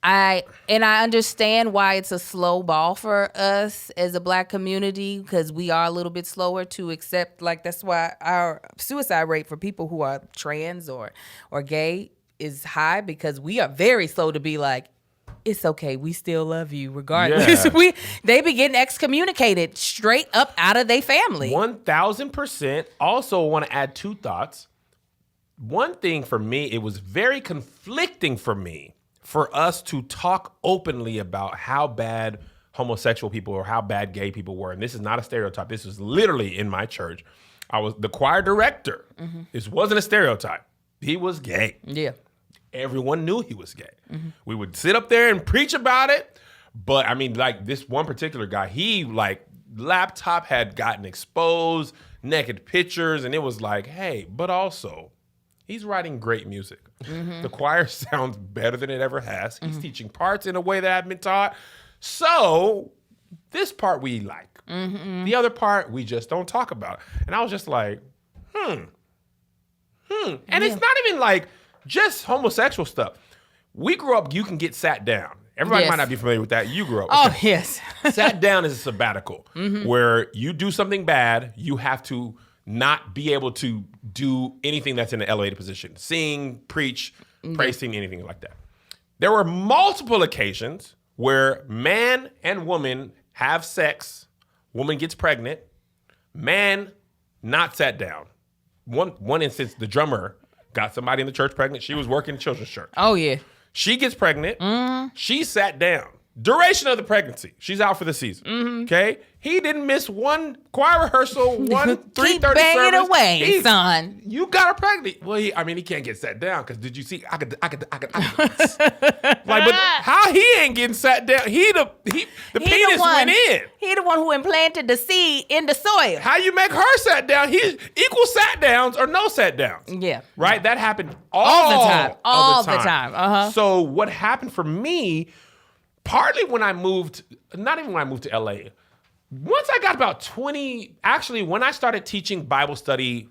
I understand why it's a slow ball for us as a Black community, because we are a little bit slower to accept. Like, that's why our suicide rate for people who are trans or gay is high, because we are very slow to be like, it's okay, we still love you regardless. Yeah. They be getting excommunicated straight up out of their family. 1000%. Also want to add 2 thoughts. One thing for me, it was very conflicting for me for us to talk openly about how bad homosexual people or how bad gay people were. And this is not a stereotype. This was literally in my church. I was the choir director. This wasn't a stereotype. He was gay. Yeah. Everyone knew he was gay. We would sit up there and preach about it. But I mean, like this one particular guy, he like laptop had gotten exposed, naked pictures. And it was like, hey, but also he's writing great music. The choir sounds better than it ever has. He's teaching parts in a way that I've been taught. So this part we like. The other part we just don't talk about. And I was just like, And it's not even like just homosexual stuff. We grew up, you can get sat down. Everybody might not be familiar with that. You grew up. Oh, yes. Sat down is a sabbatical where you do something bad, you have to not be able to do anything that's in an elevated position. Sing, preach, praise team, anything like that. There were multiple occasions where man and woman have sex, woman gets pregnant, man not sat down. One instance, the drummer got somebody in the church pregnant. She was working in children's church. Oh, yeah. She gets pregnant. She sat down. Duration of the pregnancy. She's out for the season. Okay? He didn't miss one choir rehearsal, one 3:30 Keep banging service. away, son. You got her pregnant. Well, he can't get sat down because did you see? I could. Like, but how he ain't getting sat down? The penis went in. He the one who implanted the seed in the soil. How you make her sat down? He's equal sat downs or no sat downs. Yeah. Right? That happened All the time. time. So what happened for me, partly when I moved, not even when I moved to LA, once I got about 20, actually when I started teaching Bible study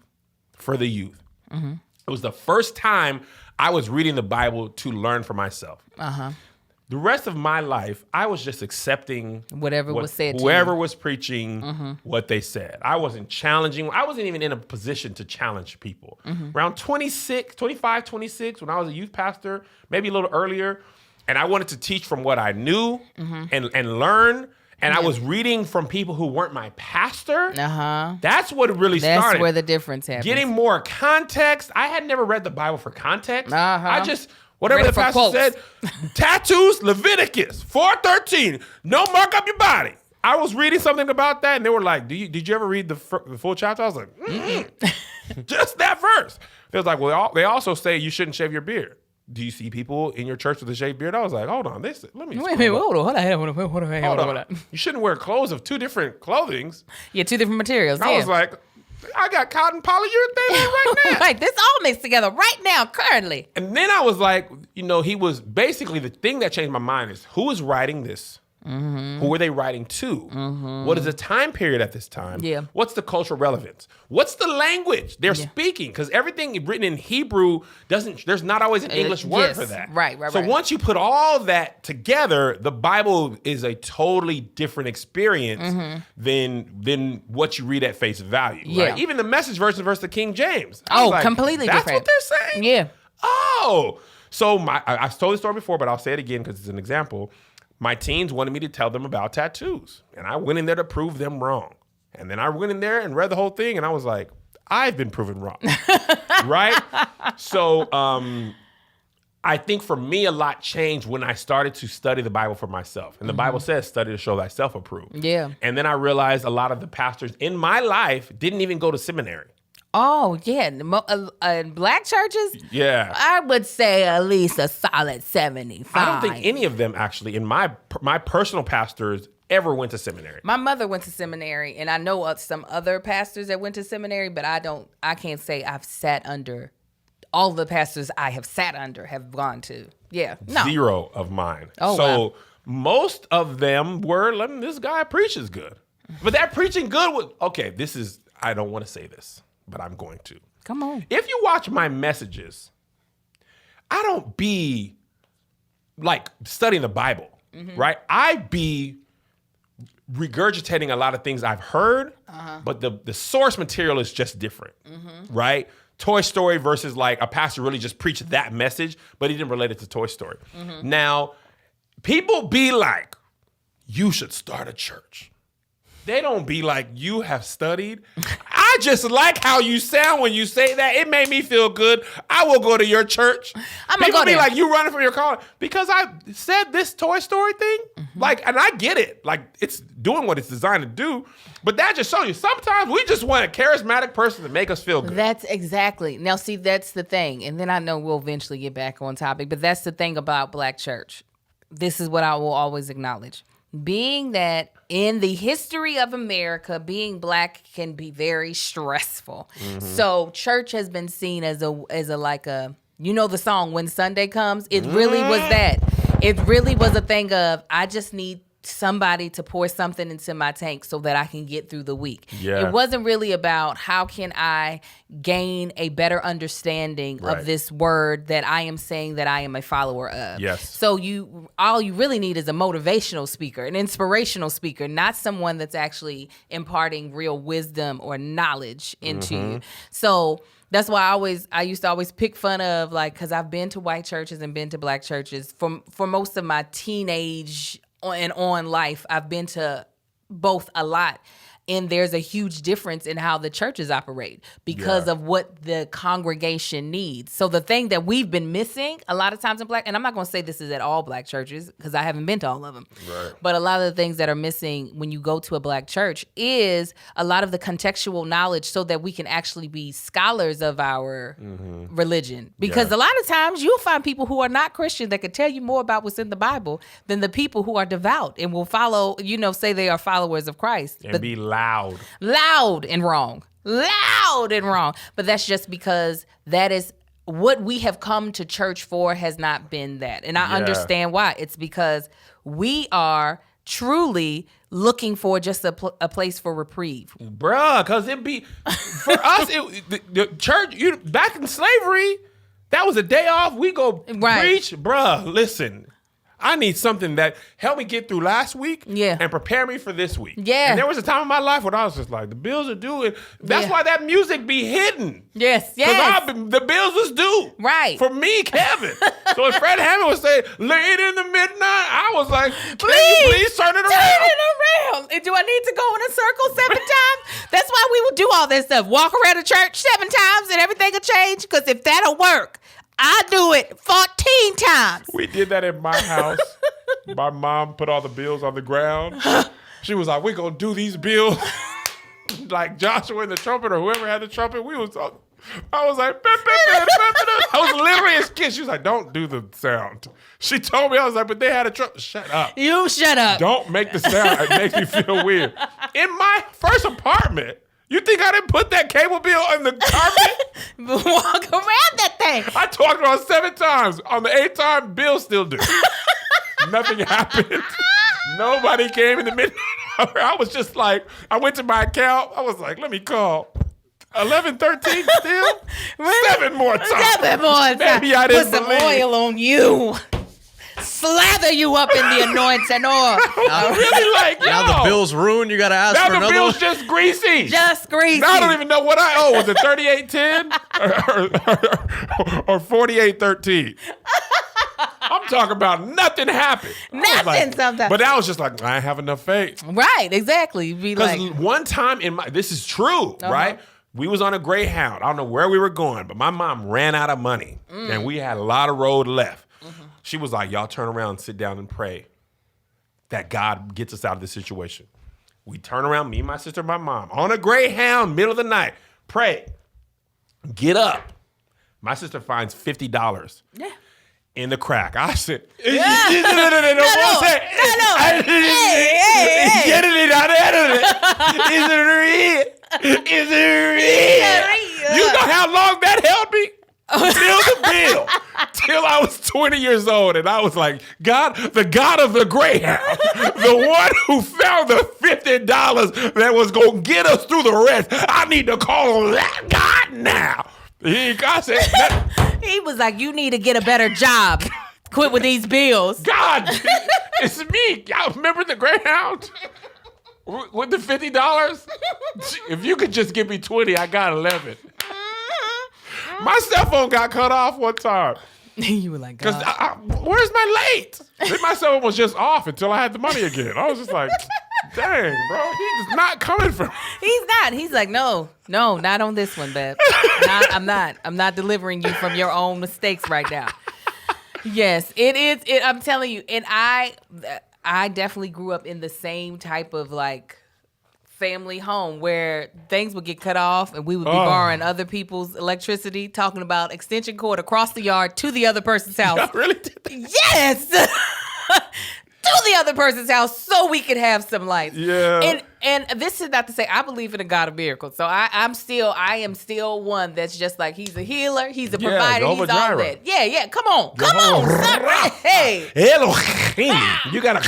for the youth, it was the first time I was reading the Bible to learn for myself. The rest of my life, I was just accepting whatever was said to whoever you. was preaching what they said. I wasn't challenging. I wasn't even in a position to challenge people. Around 25, 26, when I was a youth pastor, maybe a little earlier, and I wanted to teach from what I knew and learn. And I was reading from people who weren't my pastor. That's what really started. That's where the difference happens. Getting more context. I had never read the Bible for context. I just, whatever the pastor quotes. said, tattoos, Leviticus 4:13, no mark up your body. I was reading something about that, and they were like, did you ever read the full chapter? I was like, just that verse. They was like, well, they also say you shouldn't shave your beard. Do you see people in your church with a shaved beard? I was like, hold on, let me. Wait, hold on. You shouldn't wear clothes of two different clothings. Yeah, two different materials. I was like, I got cotton polyurethane right now. Right, this all mixed together right now, currently. And then I was like, he was basically the thing that changed my mind is who is writing this? Who are they writing to? What is the time period at this time? Yeah. What's the cultural relevance? What's the language they're speaking? Because everything written in Hebrew there's not always an English word for that. Right. So once you put all that together, the Bible is a totally different experience than what you read at face value. Yeah. Right? Even the Message version versus the King James. Completely That's different. That's what they're saying? Yeah. Oh. So I've told this story before, but I'll say it again because it's an example. My teens wanted me to tell them about tattoos, and I went in there to prove them wrong. And then I went in there and read the whole thing, and I was like, I've been proven wrong, right? So I think for me, a lot changed when I started to study the Bible for myself. And the Bible says, study to show thyself approved. Yeah. And then I realized a lot of the pastors in my life didn't even go to seminary. Oh, yeah. In black churches? Yeah. I would say at least a solid 75. I don't think any of them actually, in my personal pastors, ever went to seminary. My mother went to seminary, and I know some other pastors that went to seminary, but I can't say I've sat under. All the pastors I have sat under have gone to. Yeah. No. 0 of mine. Oh, so wow. most of them were, this guy preaches good. But that preaching good was, I don't want to say this, but I'm going to. Come on. If you watch my messages, I don't be like studying the Bible, right? I be regurgitating a lot of things I've heard, but the source material is just different, right? Toy Story versus like a pastor really just preached that message, but he didn't relate it to Toy Story. Now, people be like, you should start a church. They don't be like, you have studied. I just like how you sound when you say that. It made me feel good. I will go to your church. People be like, you running from your car. Because I said this Toy Story thing. And I get it. It's doing what it's designed to do. But that just shows you, sometimes we just want a charismatic person to make us feel good. That's exactly. Now, see, that's the thing. And then I know we'll eventually get back on topic. But that's the thing about black church. This is what I will always acknowledge. Being that in the history of America, being black can be very stressful. So church has been seen as a the song When Sunday Comes? It really was that. It really was a thing of, I just need somebody to pour something into my tank so that I can get through the week. Yeah. It wasn't really about how can I gain a better understanding of this word that I am saying that I am a follower of. Yes. So all you really need is a motivational speaker, an inspirational speaker, not someone that's actually imparting real wisdom or knowledge into you. So that's why I used to always pick fun of, because I've been to white churches and been to black churches for most of my teenage and on life. I've been to both a lot. And there's a huge difference in how the churches operate because of what the congregation needs. So the thing that we've been missing a lot of times in Black, and I'm not going to say this is at all Black churches because I haven't been to all of them, but a lot of the things that are missing when you go to a Black church is a lot of the contextual knowledge so that we can actually be scholars of our religion. Because a lot of times you'll find people who are not Christian that can tell you more about what's in the Bible than the people who are devout and will follow, say they are followers of Christ. And be loud and wrong. But that's just because that is what we have come to church for has not been that. And I understand why. It's because we are truly looking for just a place for reprieve. Bruh, because it be, for us, the church, back in slavery, that was a day off. We go preach. Bruh, listen. I need something that helped me get through last week and prepare me for this week. Yeah. And there was a time in my life when I was just like, the bills are due. And that's why that music be hidden. Yes. Because the bills was due. Right. For me, Kevin. So when Fred Hammond would say, late in the midnight, I was like, can you please turn it around? Turn it around. Do I need to go in a circle 7 times? That's why we would do all that stuff. Walk around the church 7 times and everything will change. Because if that'll work, I do it 14 times. We did that in my house. My mom put all the bills on the ground. She was like, we're going to do these bills. Like Joshua and the trumpet or whoever had the trumpet. I was like, I was literally a kid. She was like, don't do the sound. She told me, I was like, but they had a trumpet. Shut up. You shut up. Don't make the sound. It makes me feel weird. In my first apartment, you think I didn't put that cable bill on the carpet? Walk around that thing. I talked about 7 times. On the 8th time, bill still due. Nothing happened. Nobody came in the midnight hour. I was just like, I went to my account. I was like, let me call. 11, 13 still? Really? 7 more times. 7 more times. Maybe I didn't put some oil on you. Slather you up in the anointing oil. Really like, yo. Now the bill's ruined. You got to ask for another one. Now the bill's just greasy. Just greasy. Now I don't even know what I owe. Was it 38.10 or 48.13? I'm talking about nothing happened. Nothing sometimes. But I was just like, I have enough faith. Right, exactly. Because one time this is true, right? We was on a Greyhound. I don't know where we were going, but my mom ran out of money. And we had a lot of road left. She was like, y'all turn around and sit down and pray that God gets us out of this situation. We turn around, me, my sister, my mom, on a Greyhound, middle of the night, pray, get up. My sister finds $50 in the crack. I said, no. Is it real? You know how long that held me? Till I was 20 years old, and I was like, God, the God of the Greyhound, the one who found the $50 that was gonna get us through the rest. I need to call on that God now. God said, he was like, you need to get a better job. Quit with these bills. God, it's me. Y'all remember the Greyhound with the $50? If you could just give me 20, I got 11. My cell phone got cut off one time. You were like, God. Where's my late? Then my cell phone was just off until I had the money again. I was just like, dang, bro, he's not coming from. He's not. He's like, no, not on this one, babe. I'm not delivering you from your own mistakes right now. Yes, it is. I'm telling you, and I definitely grew up in the same type of like family home where things would get cut off and we would be borrowing other people's electricity, talking about extension cord across the yard to the other person's house. Y'all really did that? Yes. To the other person's house so we could have some lights. Yeah. And this is not to say I believe in a God of miracles. So I am still one that's just like he's a healer, he's a provider, he's all that. Yeah. Come on. Hey. Elohim. You gotta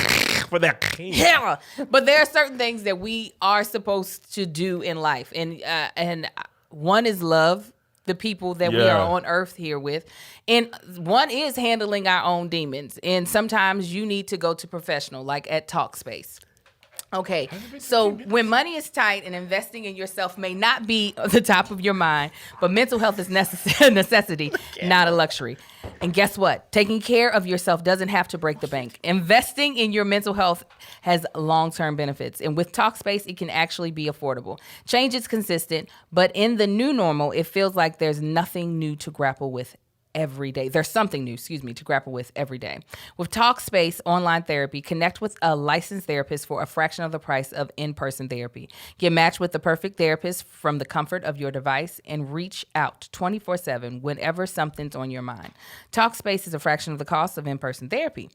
for that king. Yeah. But there are certain things that we are supposed to do in life. And one is love the people that we are on earth here with. And one is handling our own demons. And sometimes you need to go to professional, like at Talkspace. Okay, so when money is tight and investing in yourself may not be at the top of your mind, but mental health is a necessity, not a luxury. And guess what? Taking care of yourself doesn't have to break the bank. Investing in your mental health has long-term benefits. And with Talkspace, it can actually be affordable. Change is consistent, but in the new normal, it feels like there's nothing new to grapple with every day. There's something new, to grapple with every day. With Talkspace online therapy, connect with a licensed therapist for a fraction of the price of in-person therapy. Get matched with the perfect therapist from the comfort of your device and reach out 24/7 whenever something's on your mind. Talkspace is a fraction of the cost of in-person therapy.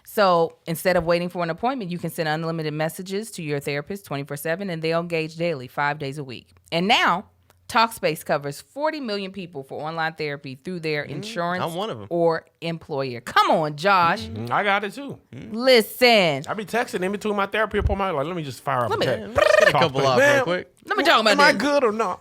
So instead of waiting for an appointment, you can send unlimited messages to your therapist 24/7 and they'll engage daily, 5 days a week. And now, Talkspace covers 40 million people for online therapy through their insurance I'm one of them. or employer. Come on, Josh. I got it too. Listen. I be texting in between my therapy appointment. Like, let me just fire up a text. Let's get a couple off real quick. Let me talk about Am I this. good or not?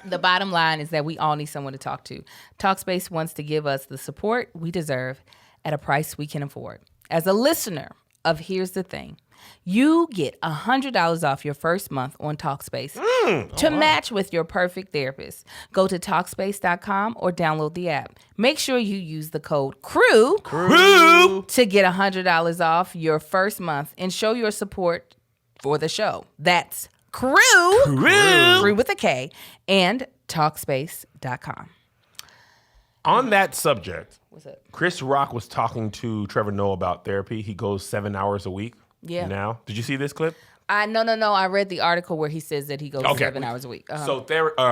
The bottom line is that we all need someone to talk to. Talkspace wants to give us the support we deserve at a price we can afford. As a listener of Here's the Thing, you get $100 off your first month on Talkspace to match with your perfect therapist. Go to Talkspace.com or download the app. Make sure you use the code CREW to get $100 off your first month and show your support for the show. That's CREW with a K, and Talkspace.com. On that subject, What's up? Chris Rock was talking to Trevor Noah about therapy. He goes 7 hours a week. Yeah. Now, did you see this clip? No. I read the article where he says that he goes 7 hours a week. So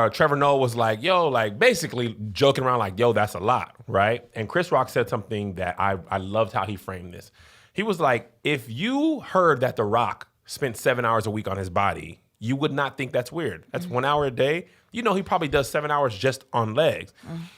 Trevor Noah was like, yo, like basically joking around like, yo, that's a lot, right? And Chris Rock said something that I loved how he framed this. He was like, if you heard that The Rock spent 7 hours a week on his body, you would not think that's weird. That's 1 hour a day. You know, he probably does 7 hours just on legs.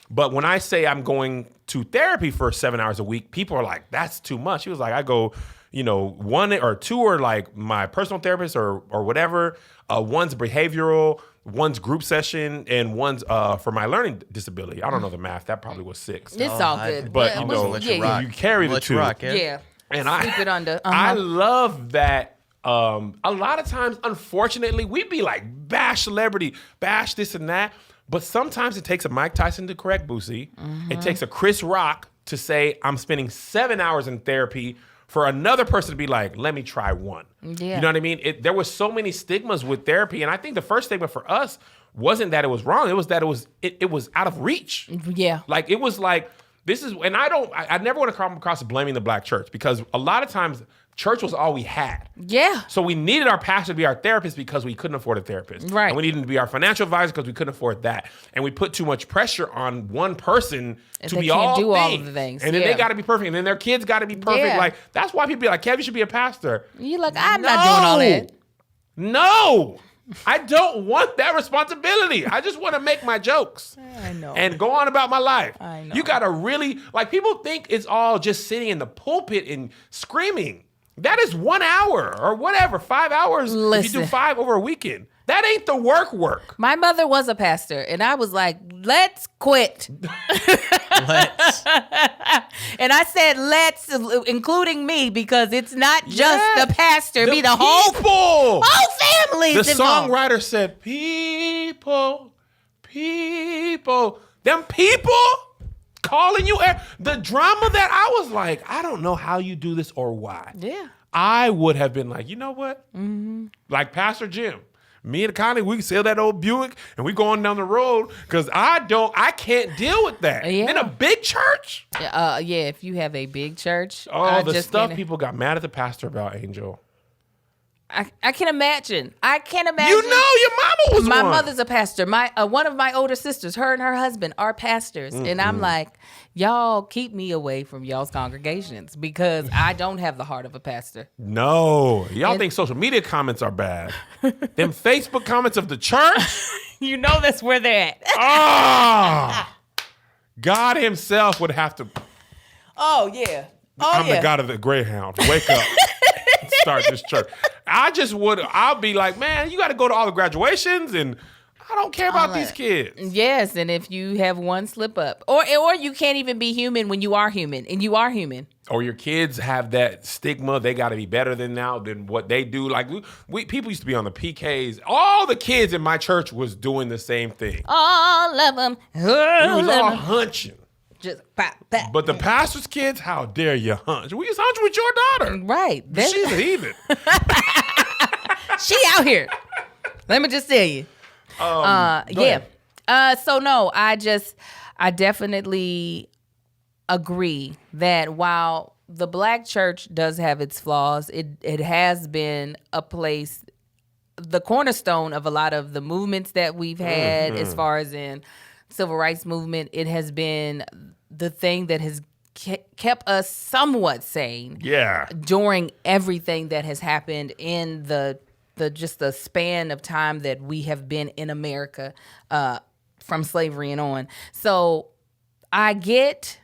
But when I say I'm going to therapy for 7 hours a week, people are like, that's too much. He was like, I go, 1 or 2 are like my personal therapist or whatever. One's behavioral, one's group session, and one's for my learning disability. I don't know the math. That probably was 6. It's all good. But, you carry the 2. Yeah. And Sleep it under. I love that. A lot of times, unfortunately, we be like, bash celebrity, bash this and that. But sometimes it takes a Mike Tyson to correct Boosie. It takes a Chris Rock to say, I'm spending 7 hours in therapy for another person to be like, let me try 1. Yeah. You know what I mean? There was so many stigmas with therapy. And I think the first stigma for us wasn't that it was wrong. It was that it was out of reach. Yeah. Like, it was like, this is, and I never want to come across blaming the black church, because a lot of times church was all we had. Yeah. So we needed our pastor to be our therapist because we couldn't afford a therapist. Right. And we needed to be our financial advisor because we couldn't afford that. And we put too much pressure on one person to they be can't all do things. all of the things. And then Yeah. they got to be perfect. And then their kids got to be perfect. Yeah. Like, that's why people be like, Kev, you should be a pastor. You're like, I'm not doing all that. No. I don't want that responsibility. I just want to make my jokes. I know. And go on about my life. I know. You got to really, like, people think it's all just sitting in the pulpit and screaming. That is 1 hour or whatever, 5 hours. If you Listen. do 5 over a weekend. That ain't the work. My mother was a pastor, and I was like, let's quit. Let's. And I said, let's, including me, because it's not just the pastor, be the whole family. The songwriter said, people, them people calling you. The drama that I was like, I don't know how you do this or why. Yeah. I would have been like, you know what? Like Pastor Jim. Me and Connie, we can sell that old Buick and we going down the road because I can't deal with that. Yeah. In a big church. Yeah, if you have a big church. Oh, the stuff people got mad at the pastor about, Angel. I can imagine. You know your mama was my one. mother's a pastor. One of my older sisters, her and her husband are pastors. And I'm like, y'all keep me away from y'all's congregations because I don't have the heart of a pastor. No. Y'all think social media comments are bad. Them Facebook comments of the church. You know that's where they're at. God himself would have to. Oh, yeah. I'm the God of the Greyhound. Wake up. Start this church. I'll be like, man, you got to go to all the graduations and I don't care about these kids. Yes, and if you have one slip up, or you can't even be human when you are human, and you are human. or your kids have that stigma, they got to be better than what they do. Like we people used to be on the PKs. All the kids in my church was doing the same thing. All of them. We was all hunching. Just pop, pop. But the pastor's kids, how dare you hunch? We was hunching with your daughter. Right. She's leaving. She out here. Let me just tell you. Yeah. So no, I definitely agree that while the black church does have its flaws, it has been a place, the cornerstone of a lot of the movements that we've had as far as in civil rights movement. It has been the thing that has kept us somewhat sane during everything that has happened in the span of time that we have been in America from slavery and on. So I get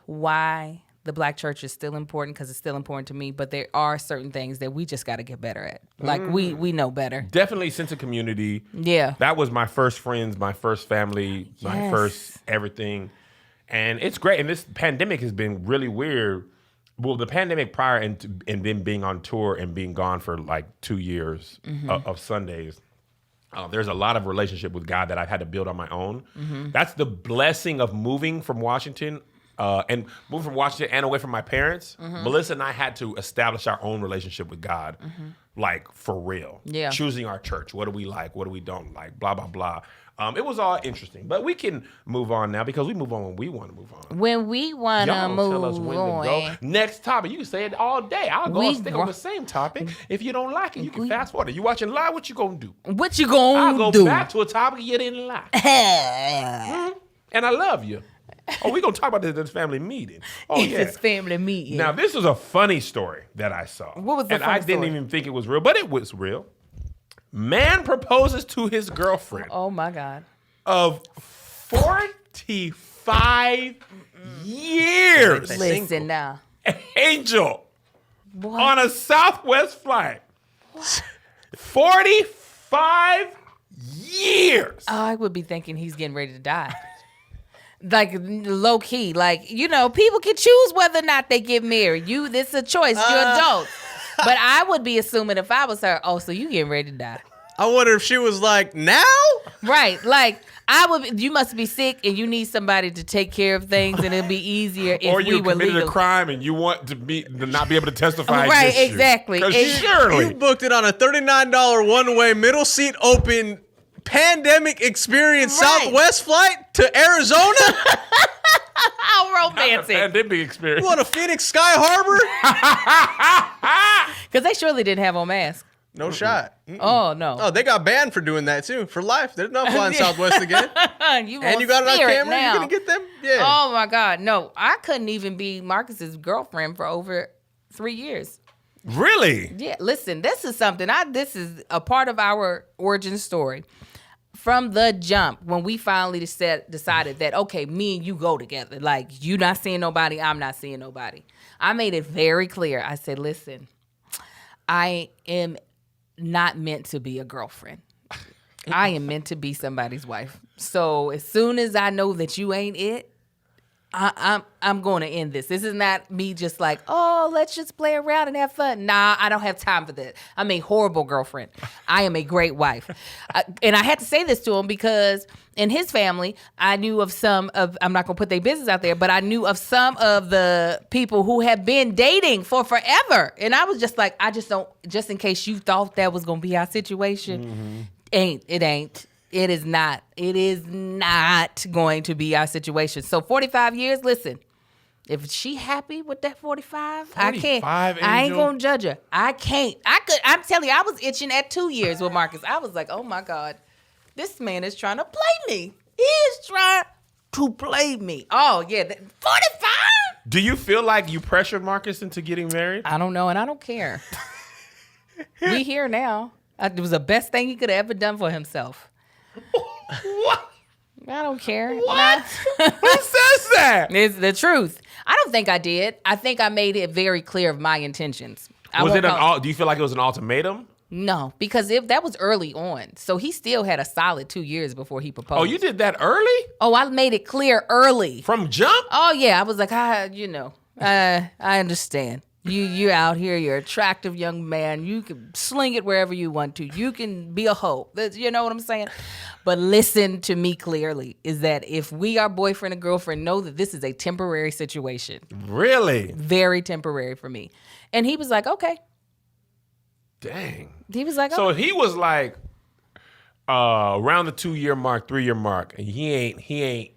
why the black church is still important, because it's still important to me, but there are certain things that we just got to get better at. Like we know better. Definitely sense of community. Yeah. That was my first friends, my first family, my first everything. And it's great. And this pandemic has been really weird. Well, the pandemic prior and then being on tour and being gone for like 2 years of Sundays, there's a lot of relationship with God that I've had to build on my own. That's the blessing of moving from Washington and away from my parents. Melissa and I had to establish our own relationship with God, like for real. Yeah. Choosing our church. What do we like? What do we don't like? Blah, blah, blah. It was all interesting. But we can move on now because we move on when we want to move on. When we want to move tell us when on. to go. Next topic. You can say it all day. I'll go and stick on the same topic. If you don't like it, you can fast forward. You watching live, what you gonna do? What you gonna I'll do? go back to a topic you didn't like. And I love you. Oh, we're going to talk about this at this family meeting. Oh, yeah. It's family meeting. Now, this was a funny story that I saw. What was the and funny I didn't story? even think it was real, but it was real. Man proposes to his girlfriend Oh, my God. of 45 years. Listen now. Angel. What? On a Southwest flight. 45 years. I would be thinking he's getting ready to die. Like, low key. Like, you know, people can choose whether or not they get married. This is a choice. You're adults. But I would be assuming if I was her, oh, so you getting ready to die. I wonder if she was like, now? Right. Like, you must be sick and you need somebody to take care of things, and it'll be easier if or we you were committed legal. a crime and you want to not be able to testify Right, against you. exactly. 'Cause And surely. You booked it on a $39 one-way middle seat open pandemic experience Right. Southwest flight to Arizona? How romantic. Pandemic experience. You want a Phoenix Sky Harbor? Because they surely didn't have on masks. No shot. Oh, no. Oh, they got banned for doing that too, for life. They're not flying Southwest again. You And you got it on camera? now. You're going to get them? Yeah. Oh, my God. No, I couldn't even be Marcus's girlfriend for over 3 years. Really? Yeah, listen, this is something. This is a part of our origin story. From the jump, when we finally decided that, okay, me and you go together. Like, you not seeing nobody, I'm not seeing nobody. I made it very clear. I said, listen, I am not meant to be a girlfriend. I am meant to be somebody's wife. So as soon as I know that you ain't it, I'm going to end this. This is not me just like, oh, let's just play around and have fun. Nah, I don't have time for that. I'm a horrible girlfriend. I am a great wife. And I had to say this to him because in his family, I knew of I'm not going to put their business out there, but I knew of some of the people who have been dating for forever. And I was just like, just in case you thought that was going to be our situation, it ain't. It is not. It is not going to be our situation. So 45 years, listen, if she happy with that 45, I can't. I ain't going to judge her. I can't. I'm telling you, I was itching at 2 years with Marcus. I was like, oh my God, this man is trying to play me. He is trying to play me. Oh yeah, 45? Do you feel like you pressured Marcus into getting married? I don't know, and I don't care. We here now. It was the best thing he could have ever done for himself. What? I don't care. What? Who says that? It's the truth. I don't think I did. I think I made it very clear of my intentions. Do you feel like it was an ultimatum? No, because that was early on. So he still had a solid 2 years before he proposed. Oh, you did that early? Oh, I made it clear early. From jump? Oh, yeah. I was like, I understand. You out here, you're an attractive young man. You can sling it wherever you want to. You can be a hoe. You know what I'm saying? But listen to me clearly, is that if we are boyfriend and girlfriend, know that this is a temporary situation. Really? Very temporary for me. And he was like, okay. Dang. He was like, So okay. he was like around the 2-year mark, 3-year mark, and he ain't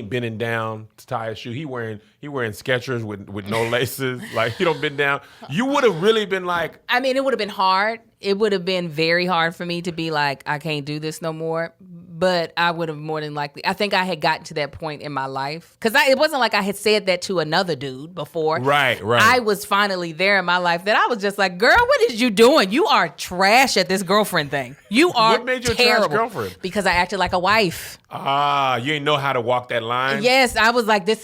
bending down to tie a shoe. He wearing Skechers with no laces. Like, he don't bend down. You would have really been like, I mean, it would have been hard. It would have been very hard for me to be like, I can't do this no more. But I would have more than likely, I think I had gotten to that point in my life. Because it wasn't like I had said that to another dude before. Right. I was finally there in my life that I was just like, girl, what is you doing? You are trash at this girlfriend thing. You are What made you terrible. a trash girlfriend? Because I acted like a wife. You ain't know how to walk that line? Yes, I was like, this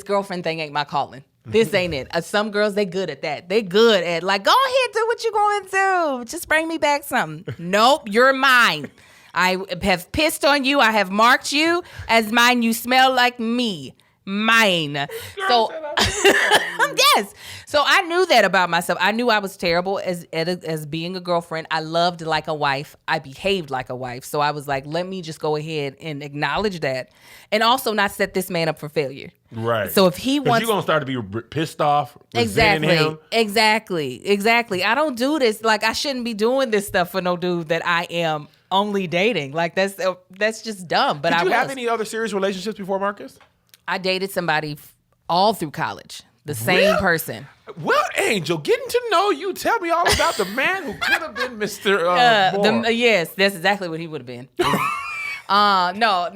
girlfriend thing ain't my calling. This ain't it. Some girls, they good at that. They good at like, go ahead, do what you going to do. Just bring me back something. Nope, you're mine. I have pissed on you. I have marked you as mine. You smell like me. Mine. So, yes. So I knew that about myself. I knew I was terrible as being a girlfriend. I loved like a wife. I behaved like a wife. So I was like, let me just go ahead and acknowledge that. And also not set this man up for failure. Right. So if he wants, you're going to start to be pissed off, resenting him. Exactly. I don't do this. Like, I shouldn't be doing this stuff for no dude that I am only dating. Like, that's just dumb. But Did you have any other serious relationships before Marcus? I dated somebody all through college. The same person. Well, Angel, getting to know you, tell me all about the man who could have been Mr. Moore. Yes, that's exactly what he would have been. No.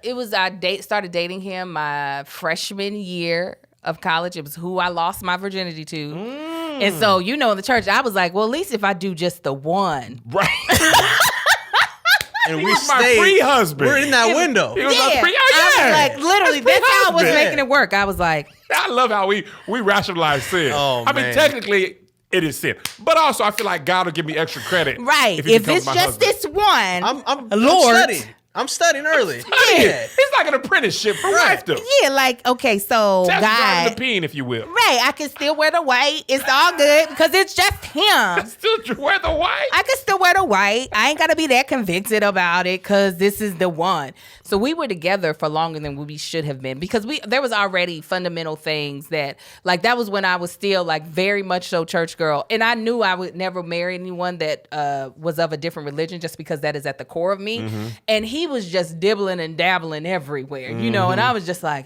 It was started dating him my freshman year of college. It was who I lost my virginity to. And so, in the church, I was like, well, at least if I do just the one. Right. And he we was my stayed. pre-husband. We're in that window. He was my I was like, literally, that's how I was making it work. I was like, I love how we rationalize sin. Oh, I mean, man. technically, it is sin. But also, I feel like God will give me extra credit. right. If If it's just this one, I'm Lord. studying. I'm studying early. Yeah. It's like an apprenticeship for life, though. yeah, like, okay, so Test guy. driving the peen, if you will. Right, I can still wear the white. It's all good because it's just him. Still wear the white? I can still wear the white. I ain't got to be that convicted about it because this is the one. So we were together for longer than we should have been because there was already fundamental things that, like, that was when I was still, like, very much so church girl. And I knew I would never marry anyone that was of a different religion just because that is at the core of me. Mm-hmm. And he was just dibbling and dabbling everywhere, and I was just like,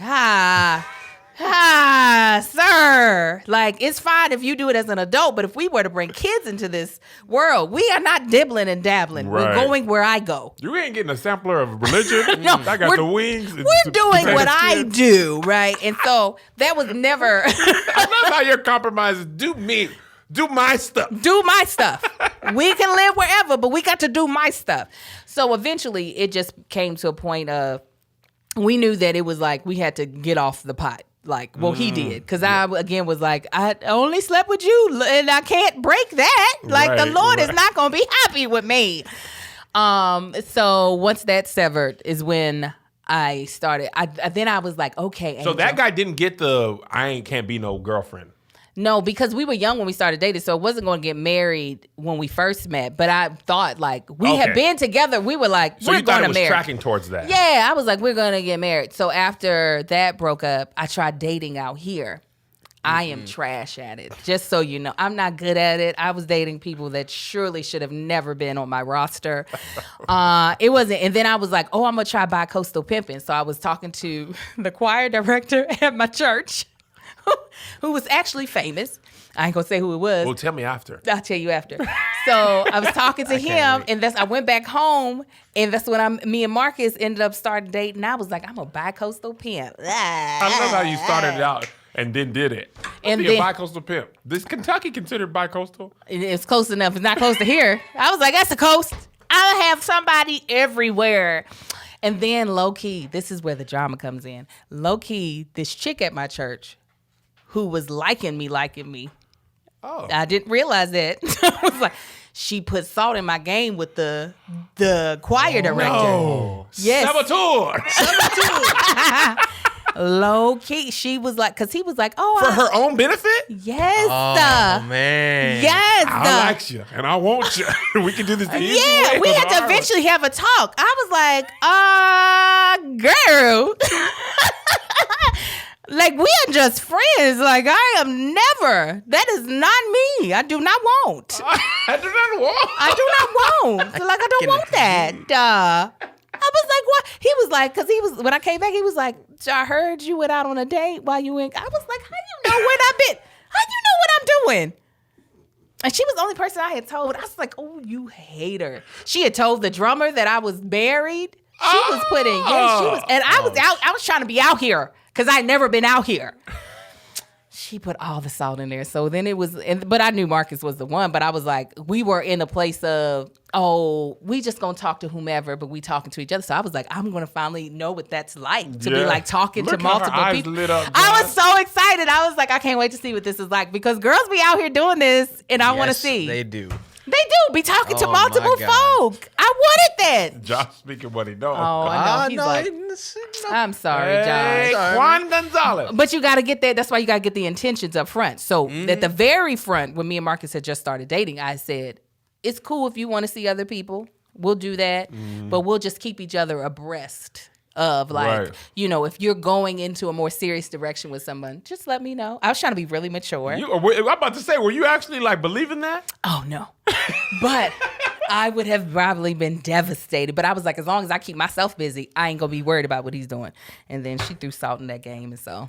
sir, like, it's fine if you do it as an adult, but if we were to bring kids into this world, we are not dibbling and dabbling. Right. We're going where I go. You ain't getting a sampler of religion. No, I got the wings. We're doing what I do, right? And so that was never. I love how you're compromising. Do my stuff. Do my stuff. We can live wherever, but we got to do my stuff. So eventually it just came to a point of, we knew that it was like we had to get off the pot. Like, well, he did. Because I, again, was like, I only slept with you and I can't break that. Like, the Lord is not going to be happy with me. So once that severed is when I started. Then I was like, okay, Angel. So that guy didn't get the can't be no girlfriend. No, because we were young when we started dating, so it wasn't going to get married when we first met. But I thought, like, we had been together. We were like, so we're going to marry. So you thought it was tracking towards that? Yeah, I was like, we're going to get married. So after that broke up, I tried dating out here. I am trash at it, just so you know. I'm not good at it. I was dating people that surely should have never been on my roster. It wasn't. And then I was like, oh, I'm going to try bi-coastal pimping. So I was talking to the choir director at my church, who was actually famous. I ain't gonna say who it was. Well, tell me after. I'll tell you after. So I was talking to him, and I went back home, and that's when me and Marcus ended up starting dating. I was like, I'm a bi-coastal pimp. I love how you started it out and then did it. And be a bi-coastal pimp. Is Kentucky considered bi-coastal? It's close enough. It's not close to here. I was like, that's the coast. I'll have somebody everywhere. And then low-key, this is where the drama comes in. Low-key, this chick at my church who was liking me. Oh. I didn't realize that. I was like, she put salt in my game with the choir director. No. Yes. Saboteur. Low key, she was like, because he was like, oh, For her own benefit? yes, Oh man. yes, I like you and I want you. We can do this the easy yeah. way. We or had the to hard way. eventually have a talk. I was like, girl. Like, we are just friends. Like, I am never. That is not me. I do not want. I do not want. I do not want. Like, I don't want that. I was like, what? He was like, because he was, when I came back, he was like, so I heard you went out on a date while you went. I was like, how you know what I've been? How you know what I'm doing? And she was the only person I had told. I was like, oh, you hater. She had told the drummer that I was married. She was putting, yeah, she was, and I was out, I was trying to be out here because I'd never been out here. She put all the salt in there. So then it was, but I knew Marcus was the one, but I was like, we were in a place of, oh, we just gonna talk to whomever, but we talking to each other. So I was like, I'm gonna finally know what that's like to be like talking Look to how her multiple eyes people. lit up, I Josh. was so excited. I was like, I can't wait to see what this is like because girls be out here doing this and I want to Yes, see. They do. They do be talking to Oh, my multiple God. folk. I wanted that. Josh speaking what he don't. Oh, I know. He's no, like, it's- I'm sorry, Hey, Josh. Juan Gonzalez. But you got to get that. That's why you got to get the intentions up front. So at the very front, when me and Marcus had just started dating, I said, it's cool if you want to see other people. We'll do that. But we'll just keep each other abreast of like, Right. you know, if you're going into a more serious direction with someone, just let me know. I was trying to be really mature. I'm about to say, were you actually like believing that? Oh, no. But I would have probably been devastated. But I was like, as long as I keep myself busy, I ain't going to be worried about what he's doing. And then she threw salt in that game. And so,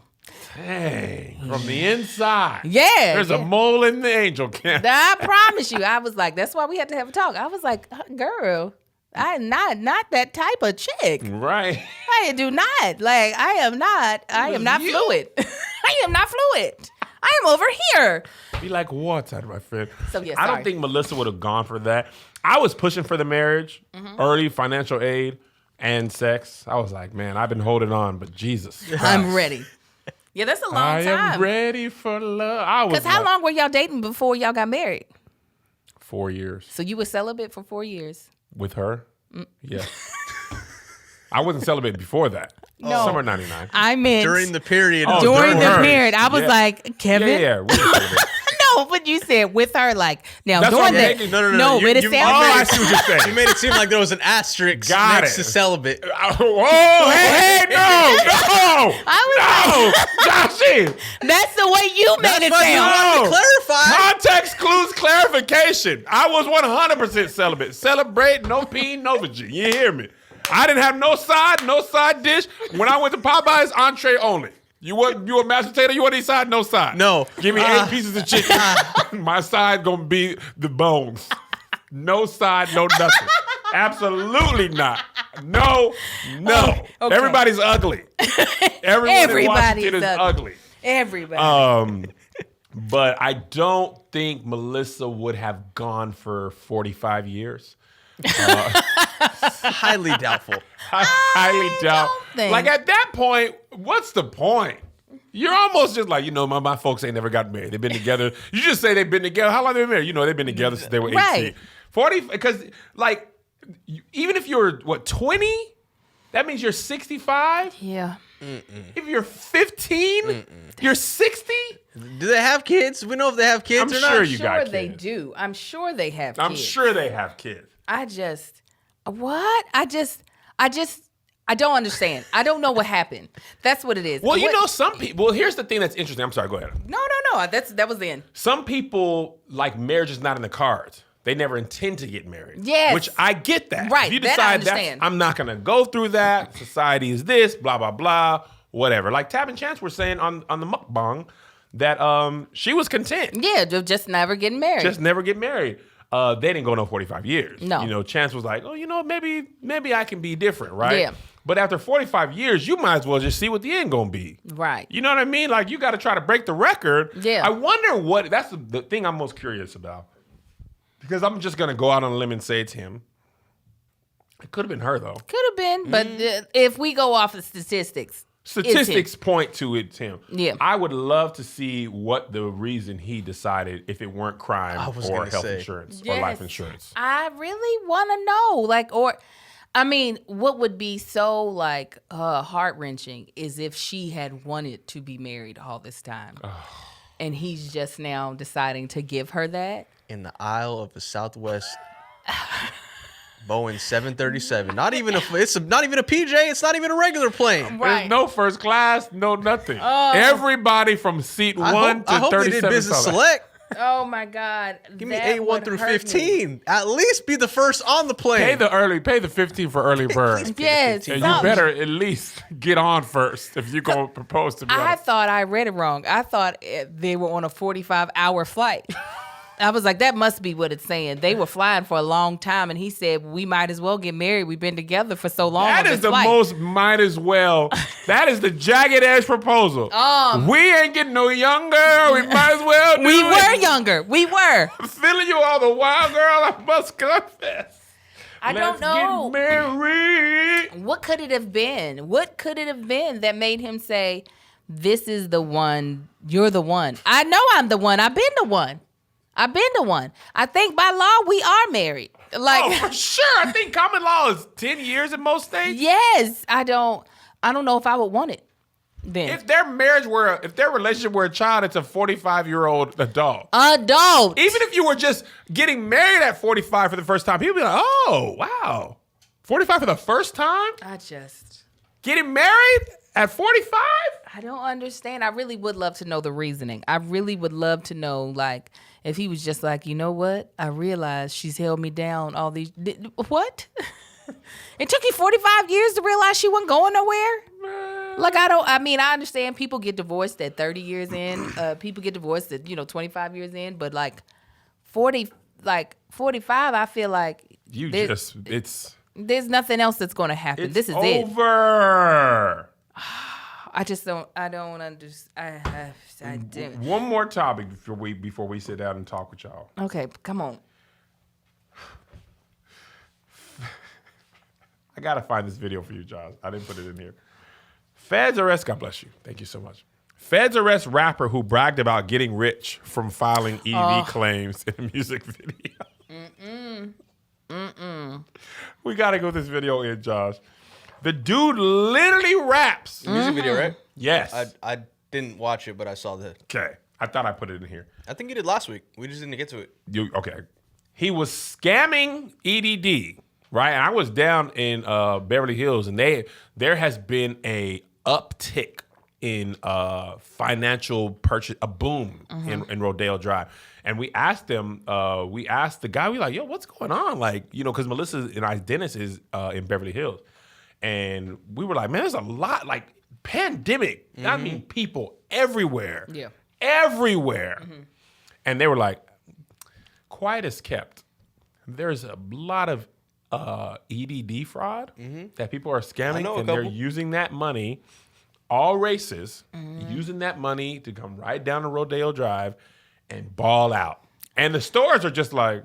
Dang, from the inside. yeah. There's yeah. a mole in the angel camp. I promise you. I was like, that's why we had to have a talk. I was like, girl, I'm not that type of chick. Right. I do not. Like, I am not You. fluid. I am not fluid. I am over here. Be like water, my friend. So, yeah, I don't sorry. think Melissa would have gone for that. I was pushing for the marriage, early financial aid, and sex. I was like, man, I've been holding on, but Jesus Christ. I'm ready. Yeah, that's a long I am time. ready for love. I was Because how like, long were y'all dating before y'all got married? 4 years So you were celibate for 4 years. with her. Yes. I wasn't celibate before that. No. Summer 99. I meant During the period. Oh, of during the hers. period. I was Yeah. like, Kevin. Yeah. We were celibate. No, but you said with her, like, now That's what during I'm the thinking. No. No, You- but it you- Oh, sounds I like see what you're You saying. made it seem like there was an asterisk Got next it. to celibate. Whoa, hey, no. I No, Joshy. that's the way you made it why you sound. wanted to clarify. Context clues clarification. I was 100% celibate. Celebrate, no peen, no vagina. You hear me? I didn't have no side dish. When I went to Popeyes, entree only. You a mashed potato? You want any side? No side. No. Give me 8 pieces of chicken. My side gonna be the bones. No side, no nothing. Absolutely not. No. Okay. Everybody's ugly. Everyone in Everybody's Washington is ugly. ugly. Everybody. But I don't think Melissa would have gone for 45 years. Highly doubtful. I highly doubt. think- Like at that point, what's the point? You're almost just like, my folks ain't never got married. They've been together. You just say they've been together. How long they been married? They've been together since they were 18. Right. 40, because like, even if you're, 20? That means you're 65? Yeah. If you're 15? You're 60? Do they have kids? We know if they have kids I'm or not. sure you got Sure they kids. do. I'm sure they have I'm kids. sure they have kids. I don't understand. I don't know what happened. That's what it is. Well, some people. Well, here's the thing that's interesting. I'm sorry. Go ahead. No. That was the end. Some people like marriage is not in the cards. They never intend to get married. Yes. Which I get that. Right, If you that I decide understand. I'm not going to go through that. Society is this, blah, blah, blah, whatever. Like Tab and Chance were saying on the mukbang that she was content. Yeah, just never getting married. Just never get married. They didn't go no 45 years. No. Chance was like, maybe I can be different, right? Yeah. But after 45 years, you might as well just see what the end gonna be. Right. You know what I mean? Like, you got to try to break the record. Yeah. I wonder that's the thing I'm most curious about. Because I'm just gonna go out on a limb and say it's him. It could have been her, though. Could have been, but if we go off of statistics, Statistics point to it's him. Yeah. I would love to see what the reason he decided, if it weren't crime I was or gonna health say. insurance or Yes. life insurance. I really want to know, I mean, what would be so like heart-wrenching is if she had wanted to be married all this time. And he's just now deciding to give her that. In the aisle of the Southwest Boeing 737. Not even it's not even a PJ. It's not even a regular plane. Right. There's no first class, no nothing. Everybody from seat 1 to I hope 37. they did business select. Oh my God. Give me A1 through 15. At least be the first on the plane. Pay the 15 for early bird. Yes. And you better at least get on first if you're going to propose to me. I thought I read it wrong. I thought they were on a 45-hour flight. I was like, that must be what it's saying. They were flying for a long time, and he said, we might as well get married. We've been together for so long. That is the most might as well. That is the jagged edge proposal. We ain't getting no younger. We might as well do We it. were younger. We were. I'm feeling you all the while, girl. I must confess. I don't know. Let's get married. What could it have been? What could it have been that made him say, this is the one, you're the one? I know I'm the one. I've been the one. I think by law we are married. Like, For sure. I think common law is 10 years in most states. yes, I don't know if I would want it then. If their relationship were a child, it's a 45-year-old adult. Adult. Even if you were just getting married at 45 for the first time, people be like, oh, wow. 45 for the first time? Getting married at 45? I don't understand. I really would love to know the reasoning. I really would love to know, like, if he was just like, you know what? I realized she's held me down all these... What? It took you 45 years to realize she wasn't going nowhere? Like, I understand people get divorced at 30 years in. People get divorced at, 25 years in. But, like, 45, I feel like... There's nothing else that's going to happen. This is it. Over. I don't understand. I do. One more topic before we sit down and talk with y'all. Okay, come on. I got to find this video for you, Josh. I didn't put it in here. Feds arrest, God bless you. Thank you so much. Feds arrest rapper who bragged about getting rich from filing EV claims in a music video. We got to go this video in, Josh. The dude literally raps. The music video, right? Yes. I didn't watch it, but I saw that. Okay. I thought I put it in here. I think you did last week. We just didn't get to it. Okay. He was scamming EDD, right? And I was down in Beverly Hills, and there has been a uptick in financial purchase, a boom in Rodeo Drive. And we asked the guy, we like, yo, what's going on? Like, because Melissa and I, Dennis is in Beverly Hills. And we were like, man, there's a lot, like, pandemic. I mean, people everywhere. Yeah. Everywhere. And they were like, quiet as kept. There's a lot of EDD fraud that people are scamming, and they're using that money, all races, using that money to come right down to Rodeo Drive and ball out. And the stores are just like,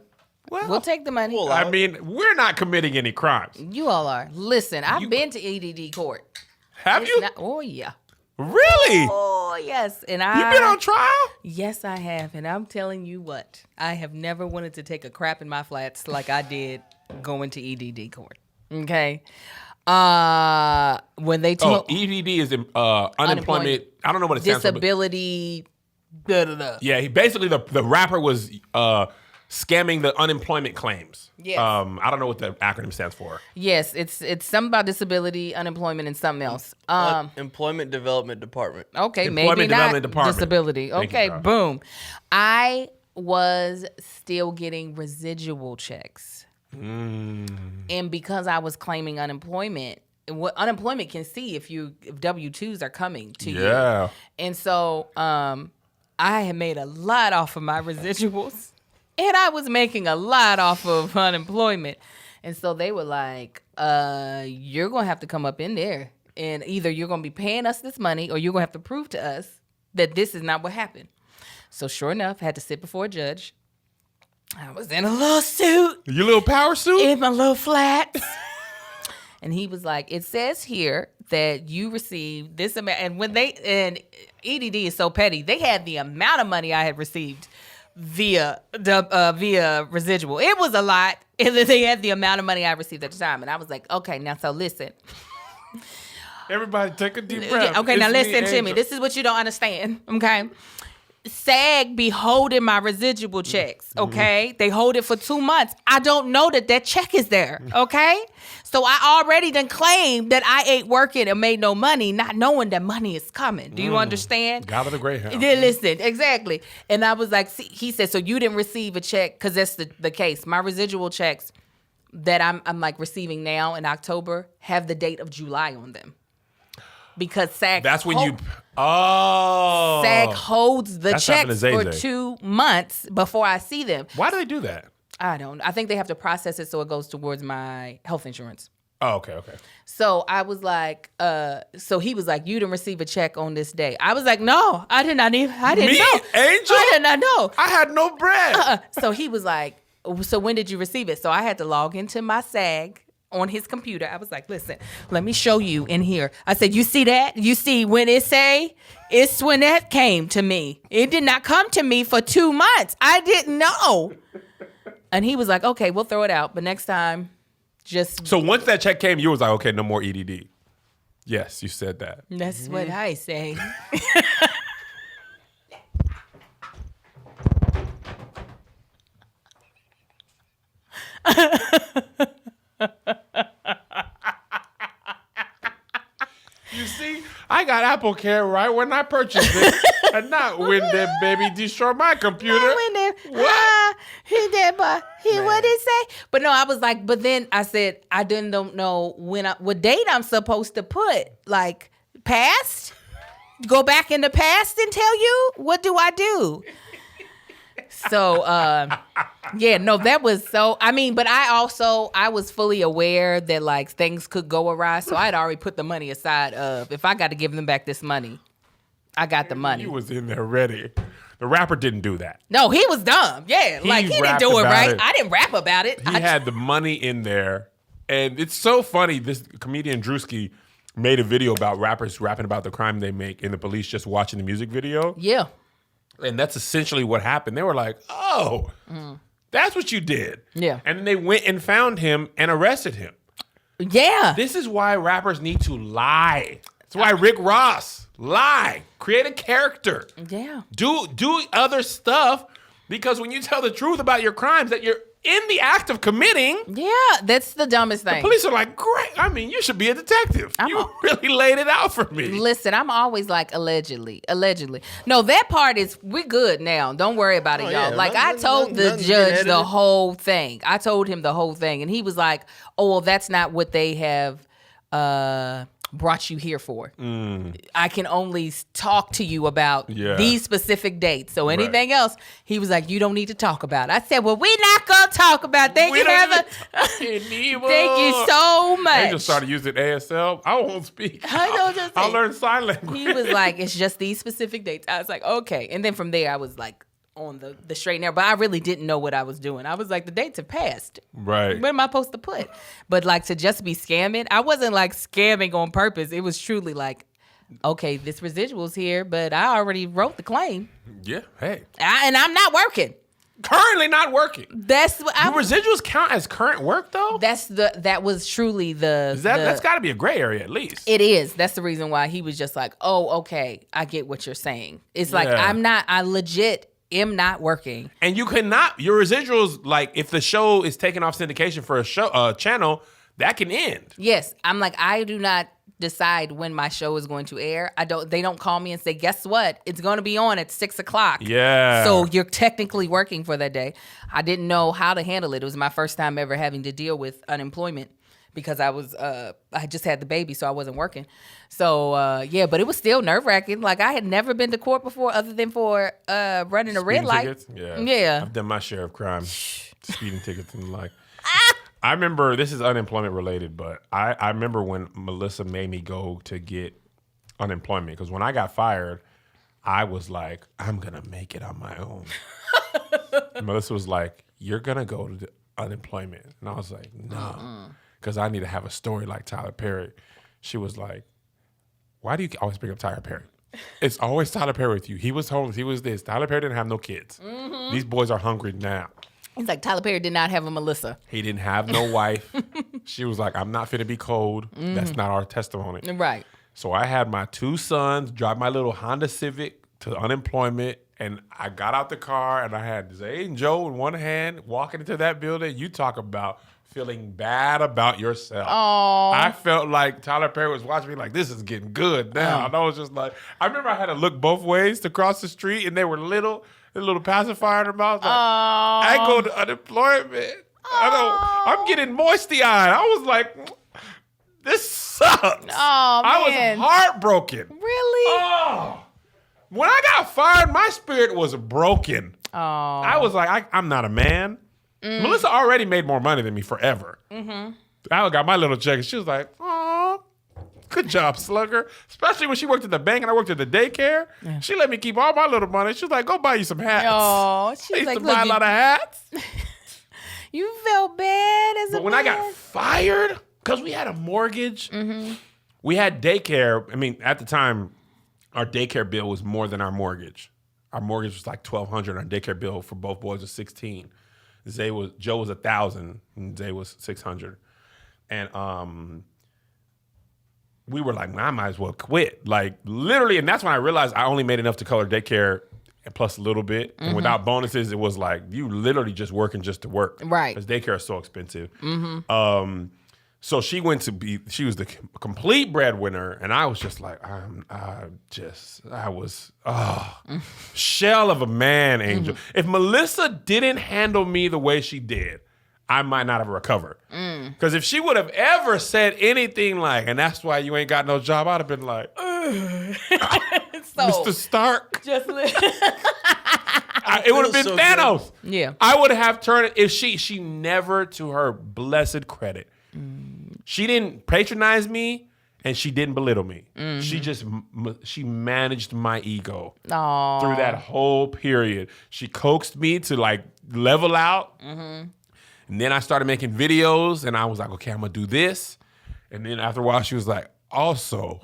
well, We'll take the money. I mean, we're not committing any crimes. You all are. Listen, I've been to EDD court. Have you? Oh, yeah. Really? Oh, yes. And You been on trial? Yes, I have. And I'm telling you what, I have never wanted to take a crap in my flats like I did going to EDD court. Okay? When they told... EDD is unemployment. I don't know what it stands for. Disability... Yeah, basically the rapper was scamming the unemployment claims. Yes. I don't know what the acronym stands for. Yes, it's something about disability, unemployment, and something else. Employment Development Department. Okay, Employment maybe Development not Department. disability. Thank Okay, you, Josh. boom. I was still getting residual checks. And because I was claiming unemployment, what unemployment can see if W-2s are coming to you. Yeah. And so I had made a lot off of my residuals. And I was making a lot off of unemployment. And so they were like, you're going to have to come up in there. And either you're going to be paying us this money or you're going to have to prove to us that this is not what happened. So sure enough, I had to sit before a judge. I was in a little suit. Your little power suit? In my little flats. And he was like, it says here that you received this amount. And EDD is so petty. They had the amount of money I had received via residual. It was a lot. And then they had the amount of money I received at the time. And I was like, okay, now so listen. Everybody take a deep breath. Okay, now It's listen to me. This is what you don't understand, okay? SAG be holding my residual checks, okay? They hold it for 2 months. I don't know that check is there, okay? So I already done claimed that I ain't working and made no money, not knowing that money is coming. Do you understand? God of the Greyhound. Yeah, listen, exactly. And I was like, see, he said, so you didn't receive a check, because that's the case. My residual checks that I'm like receiving now in October have the date of July on them. Because SAG That's when SAG holds the That's happened checks to for Zay. 2 months before I see them. Why do they do that? I don't. I think they have to process it so it goes towards my health insurance. Oh, okay. So I was like, so he was like, you didn't receive a check on this day. I was like, no, I didn't know. Me, Angel? I did not know. I had no bread. So he was like, so when did you receive it? So I had to log into my SAG on his computer. I was like, listen, let me show you in here. I said, you see that? You see when it say, it's when that came to me. It did not come to me for 2 months. I didn't know. And he was like, okay, we'll throw it out. But next time, just. So once that check came, you was like, okay, no more EDD. Yes, you said that. That's what I say. You see, I got Apple Care right when I purchased it, and not when that baby destroyed my computer. What? What did he say? But no, I was like, but then I said, I don't know what date I'm supposed to put. Like, past? Go back in the past and tell you? What do I do? So, yeah, no, that was so, I mean, but I was fully aware that like things could go awry. So I'd already put the money aside of, if I got to give them back this money, I got the money. He was in there ready. The rapper didn't do that. No, he was dumb. Yeah, he didn't do it right. I didn't rap about it. He had the money in there. And it's so funny. This comedian Drewski made a video about rappers rapping about the crime they make and the police just watching the music video. Yeah. And that's essentially what happened. They were like, oh, that's what you did. Yeah. And they went and found him and arrested him. Yeah. This is why rappers need to lie. That's why Rick Ross, lie. Create a character. Yeah. Do other stuff, because when you tell the truth about your crimes that you're in the act of committing. Yeah, that's the dumbest thing. Police are like, great. I mean, you should be a detective. You really laid it out for me. Listen, I'm always like, allegedly. No, that part is, we're good now. Don't worry about it, y'all. Yeah, like, I told the judge the whole thing. I told him the whole thing. And he was like, oh, well, that's not what they have brought you here for. I can only talk to you about these specific dates. So anything else, he was like, you don't need to talk about it. I said, well, we're not going to talk about it. Thank you so much. They just started using ASL. I won't speak. I'll learn sign language. He was like, it's just these specific dates. I was like, okay. And then from there, I was like, on the straight and narrow, but I really didn't know what I was doing. I was like, the dates have passed. Right. What am I supposed to put? But like, to just be scamming, I wasn't like scamming on purpose. It was truly like, okay, this residual's here, but I already wrote the claim. Yeah. Hey. And I'm not working. Currently not working. That's what Do residuals count as current work though? That was truly that's got to be a gray area at least. It is. That's the reason why he was just like, oh, okay, I get what you're saying. It's like, I legit am not working. And you cannot, your residuals, like if the show is taken off syndication for a channel, that can end. Yes. I'm like, I do not decide when my show is going to air. They don't call me and say, guess what? It's going to be on at 6:00. Yeah. So you're technically working for that day. I didn't know how to handle it. It was my first time ever having to deal with unemployment, because I just had the baby, so I wasn't working. So, but it was still nerve-wracking. Like, I had never been to court before other than for running a red light. Tickets? Yeah. I've done my share of crime, speeding tickets and the like. I remember, this is unemployment related, but I remember when Melissa made me go to get unemployment, because when I got fired, I was like, I'm going to make it on my own. Melissa was like, you're going to go to unemployment. And I was like, no. Because I need to have a story like Tyler Perry. She was like, why do you always bring up Tyler Perry? It's always Tyler Perry with you. He was homeless. He was this. Tyler Perry didn't have no kids. These boys are hungry now. He's like, Tyler Perry did not have a Melissa. He didn't have no wife. She was like, I'm not finna be cold. That's not our testimony. Right. So I had my 2 sons drive my little Honda Civic to unemployment, and I got out the car, and I had Zay and Joe in one hand walking into that building. You talk about feeling bad about yourself. Aww. I felt like Tyler Perry was watching me like, this is getting good now. And I was just like, I remember I had to look both ways to cross the street, and they were little pacifier in their mouth. Like, I go to unemployment. I'm getting moisty-eyed. I was like, this sucks. Oh, man. I was heartbroken. Really? Oh. When I got fired, my spirit was broken. Oh. I was like, I'm not a man. Melissa already made more money than me forever. I got my little check, and she was like, oh, good job, slugger. Especially when she worked at the bank and I worked at the daycare. Yeah. She let me keep all my little money. She was like, go buy you some hats. Oh, I used to buy a lot of hats. You felt bad as a But when I got fired, because we had a mortgage, we had daycare. I mean, at the time, our daycare bill was more than our mortgage. Our mortgage was like $1,200. Our daycare bill for both boys was $1,600. Joe was $1,000 and Zay was $600. And we were like, I might as well quit. Like literally, and that's when I realized I only made enough to color daycare and plus a little bit. And without bonuses, it was like you literally just working just to work. Right. Because daycare is so expensive. So she was the complete breadwinner, and I was just like, shell of a man, Angel. If Melissa didn't handle me the way she did, I might not have recovered. Because if she would have ever said anything like, and that's why you ain't got no job, I'd have been like, Mr. Stark. It would have been so Thanos. Good. Yeah. I would have turned it, if she never, to her blessed credit, she didn't patronize me and she didn't belittle me. She managed my ego through that whole period. She coaxed me to like level out. And then I started making videos and I was like, okay, I'm gonna do this. And then after a while she was like, also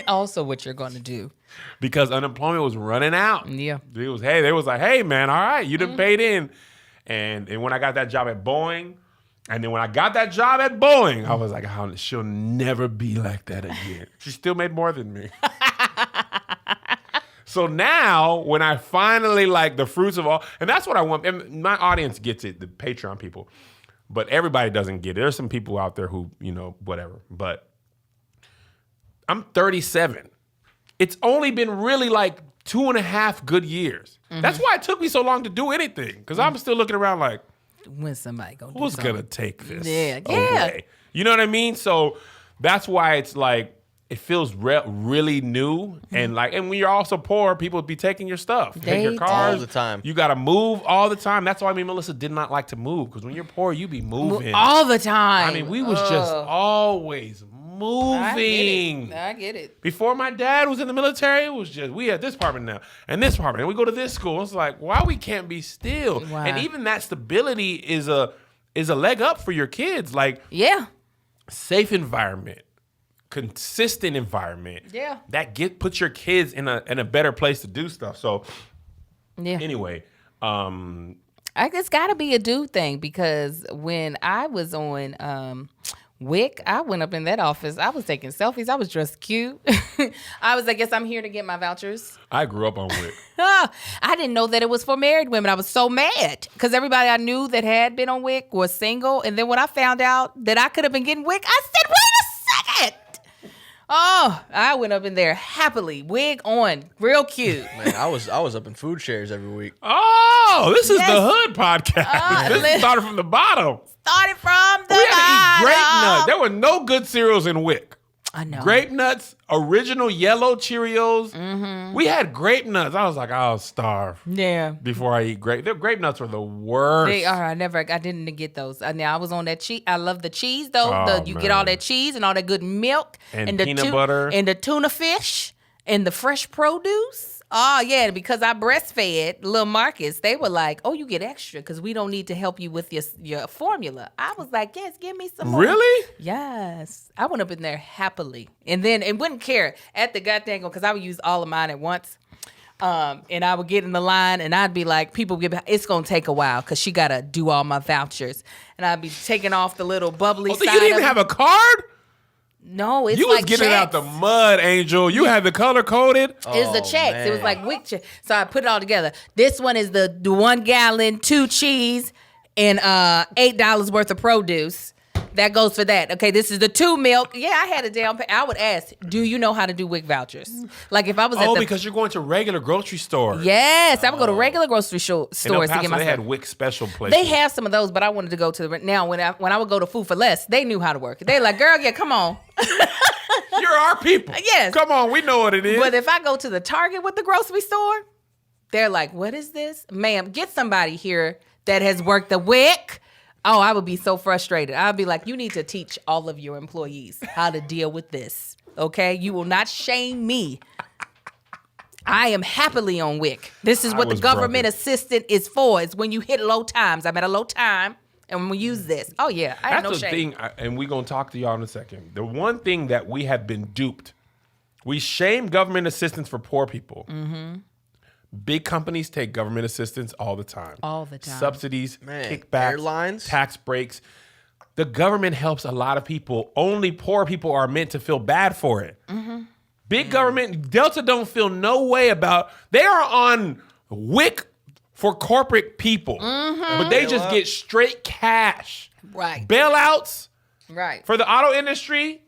what you're gonna do. Because unemployment was running out. Yeah. They was like, hey man, all right, you done paid in. And when I got that job at Boeing, and then when I got that job at Boeing, I was like, she'll never be like that again. She still made more than me. So now, when I finally like the fruits of all, and that's what I want, and my audience gets it, the Patreon people, but everybody doesn't get it. There's some people out there who, whatever. But I'm 37. It's only been really like 2.5 good years. That's why it took me so long to do anything, because I'm still looking around like, when somebody gonna who's gonna take this away? You know what I mean? So that's why it's like it feels really new, and when you're also poor, people be taking your stuff, take your cars all the time. You gotta move all the time. That's why me and Melissa did not like to move, because when you're poor, you be moving all the time. I mean, we was just always moving. I get it. Before my dad was in the military, it was just we had this apartment now and this apartment, and we go to this school. It's like, why we can't be still? Wow. And even that stability is a leg up for your kids. Like, safe environment, consistent environment. Yeah, that puts your kids in a better place to do stuff. So, anyway, it's got to be a dude thing, because when I was on Wick, I went up in that office. I was taking selfies. I was dressed cute. I guess I'm here to get my vouchers. I grew up on Wick. I didn't know that it was for married women. I was so mad because everybody I knew that had been on Wick was single. And then when I found out that I could have been getting Wick, I said, wait a second. Oh, I went up in there happily, wig on, real cute. Man, I was up in food shares every week. Oh, this is the Hood podcast. This started from the bottom. Started from the bottom. We had to eat grape nuts. There were no good cereals in Wick. I know. Grape nuts, original yellow Cheerios. We had grape nuts. I was like, I'll starve. Yeah. Before I eat grape. The grape nuts were the worst. They are. I didn't get those. I was on that cheese. I love the cheese though. You get all that cheese and all that good milk and the peanut butter and the tuna fish and the fresh produce. Oh, yeah, because I breastfed little Marcus, they were like, oh, you get extra because we don't need to help you with your formula. I was like, yes, give me some more. Really? Yes. I went up in there happily. And then, and wouldn't care at the goddamn, because I would use all of mine at once. And I would get in the line and I'd be like, it's going to take a while because she got to do all my vouchers. And I'd be taking off the little bubbly Oh, side so you didn't of even it. have a card? No, it's You like was getting it out the checks. mud, Angel. You had the color coded. It's the Oh, checks. It was man. like WIC check. So I put it all together. This one is the 1 gallon, 2 cheese, and $8 worth of produce. That goes for that. Okay, this is the 2 milk. Yeah, I had a down payment. I would ask, do you know how to do WIC vouchers? Like if I was at Oh, the... because you're going to regular grocery stores. Yes, I would go to regular grocery In El stores to Paso, get my they stuff. had Wick special places. They have some of those, but I wanted to go to the... Now, when I would go to Food for Less, they knew how to work it. They like, girl, yeah, come on. You're our people. Yes. Come on, we know what it is. But if I go to the Target with the grocery store, they're like, what is this? Ma'am, get somebody here that has worked the WIC. Oh, I would be so frustrated. I'd be like, you need to teach all of your employees how to deal with this. Okay? You will not shame me. I am happily on WIC. This is I what the was government broken. assistant is for. It's when you hit low times. I'm at a low time, and we use this. Oh, yeah. I have That's no the shame. thing, and we're going to talk to y'all in a second. The one thing that we have been duped, we shame government assistance for poor people. Mm-hmm. Big companies take government assistance all the time. All the time. Subsidies, Man, kickbacks, airlines. tax breaks. The government helps a lot of people. Only poor people are meant to feel bad for it. Mm-hmm. Big government, Delta don't feel no way about, they are on WIC for corporate people, but they just get straight cash. Right. Bailouts Right. for the auto industry,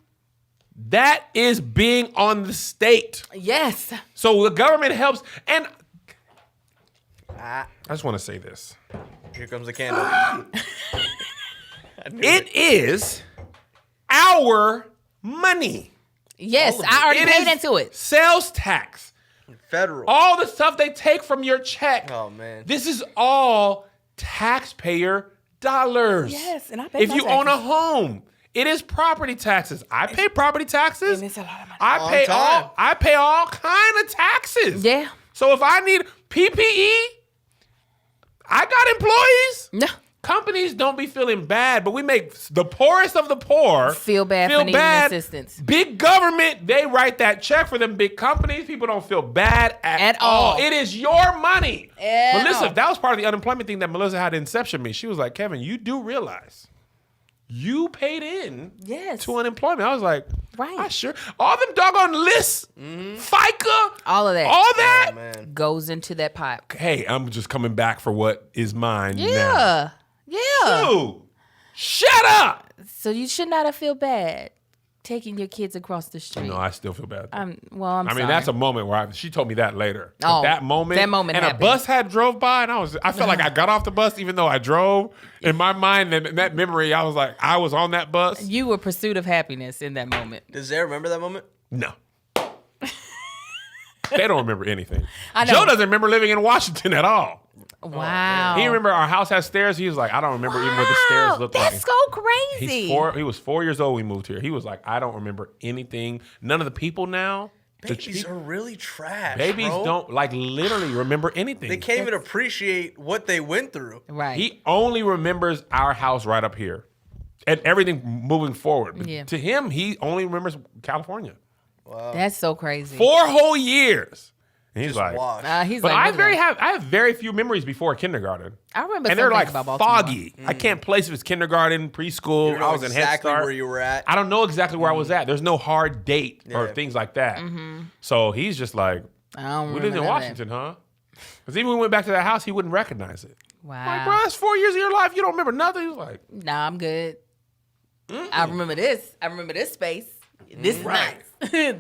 that is being on the state. Yes. So the government helps. And Ah, I just want to say this. here comes the candle. It is our money. Yes, All of I already It paid is into it. Sales tax. Federal. All the stuff they take from your check. Oh, man. This is all taxpayer dollars. Yes, and I pay If my you own a taxes. home, it is property taxes. I pay property taxes. And it's a lot of money. I pay all kind of taxes. Yeah. So if I need PPE, I got employees. No. Companies don't be feeling bad, but we make the poorest of the poor Feel bad for needing assistance. Big government, they write that check for them big companies. People don't feel bad at all. It is your money. At Melissa, all. that was part of the unemployment thing that Melissa had to inception me. She was like, Kevin, you do realize you paid in Yes. to unemployment. I was like, Right. I sure. All them doggone lists, FICA, All of that. all that. Oh, man. Goes into that pipe. Hey, I'm just coming back for what is mine now. Yeah. Yeah. Dude, shut up. So you should not have feel bad taking your kids across the street. No, I still feel bad. I'm I mean, sorry. that's a moment where she told me that later. But Oh, that moment, that moment and happened. a bus had drove by, and I felt like I got off the bus even though I drove. In my mind, and that memory, I was like, I was on that bus. You were pursuit of happiness in that moment. Does Zay remember that moment? No. They don't remember anything. I know. Joe doesn't remember living in Washington at all. Wow. He remember our house has stairs. He was like, I don't remember even what the stairs looked like. That's so crazy. He was 4 years old when we moved here. He was like, I don't remember anything. None of the people now. the Babies people- are really trash. Babies bro. don't like literally remember anything. They can't even appreciate what they went through. Right. He only remembers our house right up here and everything moving forward. But Yeah. to him, he only remembers California. That's so crazy. 4 whole years. And he's like, Wash. He's but like, really? I have very few memories before kindergarten. I remember And they're some like things about Baltimore. foggy. I can't place if it's kindergarten, preschool. You don't know I was in Head exactly Start. where you were at. I don't know exactly where I was at. There's no hard date or Yeah. things like that. So he's just like, I don't we remember lived in none of Washington, huh? Because even when we went back to that house, he wouldn't recognize it. that. Wow. Like, bro, that's 4 years of your life. You don't remember nothing. He was like, Nah, I'm good. I remember this. I remember this space. This is Right. nice.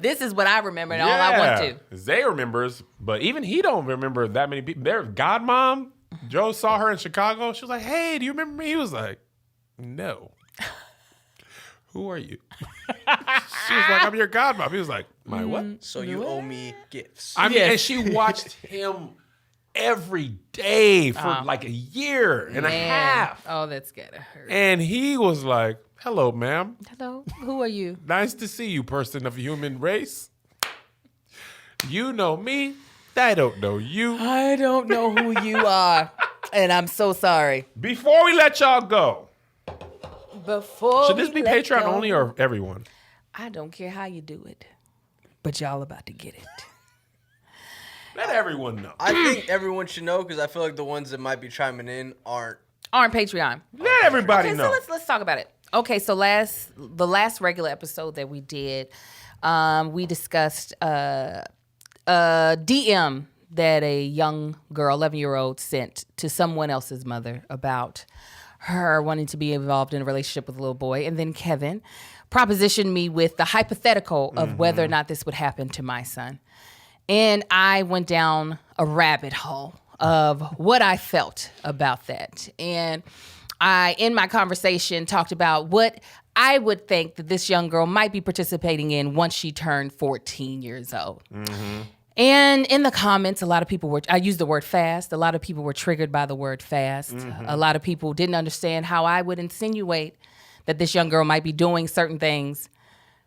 This is what I remember and all I went to. Zay remembers, but even he don't remember that many people. Their godmom, Joe saw her in Chicago. She was like, hey, do you remember me? He was like, no. Who are you? She was like, I'm your godmom. He was like, my what? So you owe me gifts. I mean, Yes. and she watched him every day for like a year and a Man. half. Oh, that's gotta hurt. And he was like, hello, ma'am. Hello, who are you? Nice to see you, person of human race. You know me. I don't know you. I don't know who you are, and I'm so sorry. Before we let y'all go, Should this be Patreon only or everyone? I don't care how you do it, but y'all about to get it. Let everyone know. I think everyone should know because I feel like the ones that might be chiming in aren't Patreon. Let everybody know. So let's talk about it. Okay, so the last regular episode that we did, we discussed a DM that a young girl, 11-year-old, sent to someone else's mother about her wanting to be involved in a relationship with a little boy. And then Kevin propositioned me with the hypothetical of whether or not this would happen to my son. And I went down a rabbit hole of what I felt about that. And I, in my conversation, talked about what I would think that this young girl might be participating in once she turned 14 years old. Mm-hmm. And in the comments, a lot of people I used the word fast. A lot of people were triggered by the word fast. Mm-hmm. A lot of people didn't understand how I would insinuate that this young girl might be doing certain things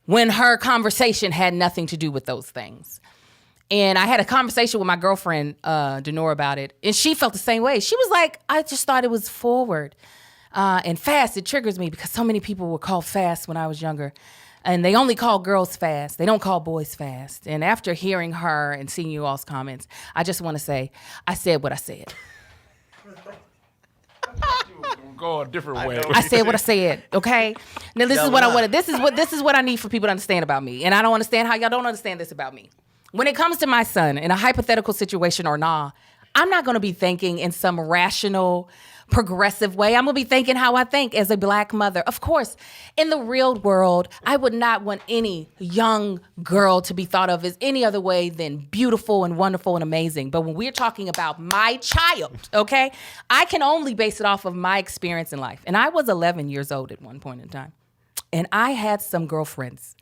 when her conversation had nothing to do with those things. And I had a conversation with my girlfriend, Denora, about it. And she felt the same way. She was like, I just thought it was forward. And fast, it triggers me because so many people were called fast when I was younger. And they only call girls fast. They don't call boys fast. And after hearing her and seeing you all's comments, I just want to say, I said what I said. Go a different way. I said what I said, okay? Now this is what I wanted. This is what I need for people to understand about me. And I don't understand how y'all don't understand this about me. When it comes to my son, in a hypothetical situation or nah, I'm not going to be thinking in some rational, progressive way. I'm going to be thinking how I think as a black mother. Of course, in the real world, I would not want any young girl to be thought of as any other way than beautiful and wonderful and amazing. But when we're talking about my child, okay, I can only base it off of my experience in life. And I was 11 years old at one point in time. And I had some girlfriends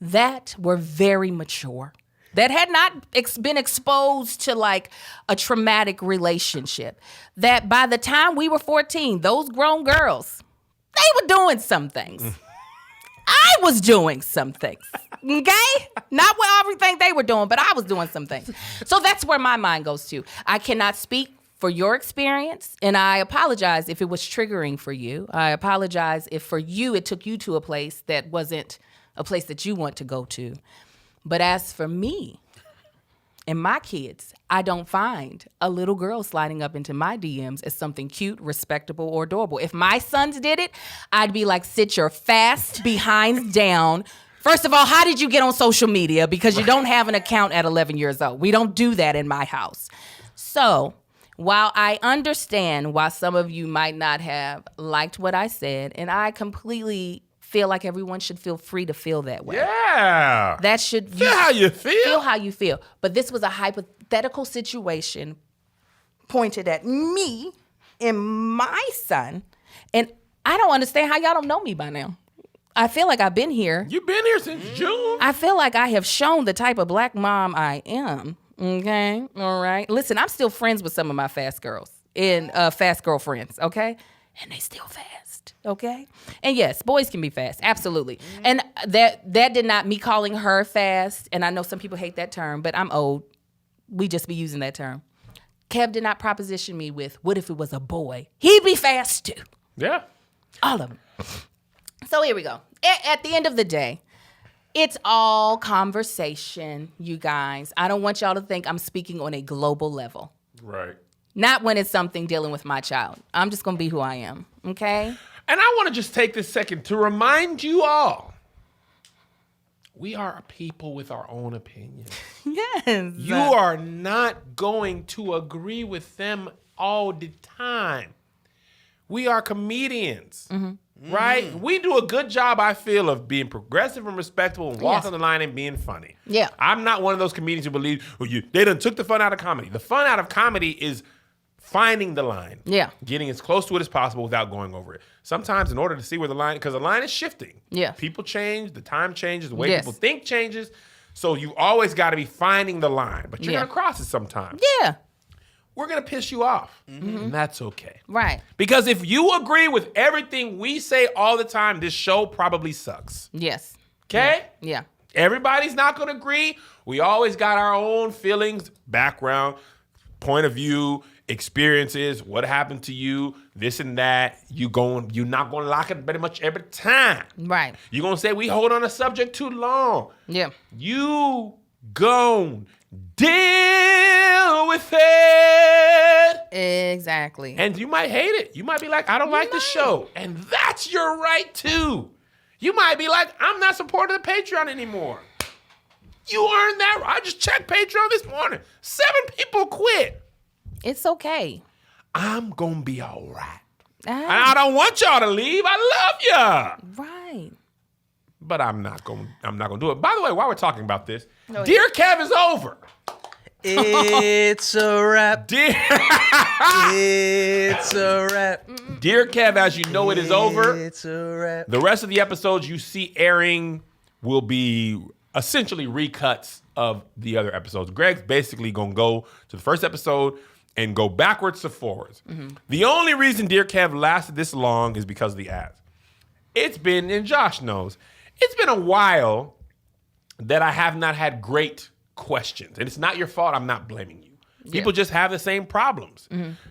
that were very mature, that had not been exposed to like a traumatic relationship, that by the time we were 14, those grown girls, they were doing some things. I was doing some things, okay? Not what everything they were doing, but I was doing some things. So that's where my mind goes to. I cannot speak for your experience, and I apologize if it was triggering for you. I apologize if for you it took you to a place that wasn't a place that you want to go to. But as for me and my kids, I don't find a little girl sliding up into my DMs as something cute, respectable, or adorable. If my sons did it, I'd be like, sit your fast behinds down. First of all, how did you get on social media? Because you don't have an account at 11 years old. We don't do that in my house. So while I understand why some of you might not have liked what I said, and I completely feel like everyone should feel free to feel that way. Yeah. That should feel how you feel. Feel how you feel. But this was a hypothetical situation pointed at me and my son. And I don't understand how y'all don't know me by now. I feel like I've been here. You've been here since June. I feel like I have shown the type of black mom I am. Okay? All right? Listen, I'm still friends with some of my fast girls and fast girlfriends. Okay? And they still fast. Okay? And yes, boys can be fast. Absolutely. And that did not me calling her fast. And I know some people hate that term, but I'm old. We just be using that term. Kev did not proposition me with, what if it was a boy? He'd be fast too. Yeah. All of them. So here we go. At the end of the day, it's all conversation, you guys. I don't want y'all to think I'm speaking on a global level. Right. Not when it's something dealing with my child. I'm just going to be who I am, okay? And I want to just take this second to remind you all, we are a people with our own opinions. Yes. You are not going to agree with them all the time. We are comedians, right? We do a good job, I feel, of being progressive and respectable and walking the line and being funny. Yeah. I'm not one of those comedians who believe, they done took the fun out of comedy. The fun out of comedy is finding the line. Yeah. Getting as close to it as possible without going over it. Sometimes in order to see where the line, because the line is shifting. Yeah. People change, the time changes, the way people think changes. So you always got to be finding the line. But you're going to cross it sometimes. Yeah. We're going to piss you off. And that's okay. Right. Because if you agree with everything we say all the time, this show probably sucks. Yes. Okay? Yeah. Everybody's not going to agree. We always got our own feelings, background, point of view, experiences, what happened to you, this and that. You're not going to lock it pretty much every time. Right. You're going to say we hold on a subject too long. Yeah. You gon' deal with it. Exactly. And you might hate it. You might be like, I don't like the show. And that's your right too. You might be like, I'm not supporting the Patreon anymore. You earned that. I just checked Patreon this morning. 7 people quit. It's okay. I'm going to be all right. And I don't want y'all to leave. I love y'all. Right. But I'm not going to do it. By the way, while we're talking about this, Dear Kev is over. It's a wrap. Dear It's a wrap. Dear Kev, as you know, it is over. It's a wrap. The rest of the episodes you see airing will be essentially recuts of the other episodes. Greg's basically going to go to the first episode and go backwards to forwards. The only reason Dear Kev lasted this long is because of the ads. It's been, and Josh knows, it's been a while that I have not had great questions. And it's not your fault. I'm not blaming you. People just have the same problems.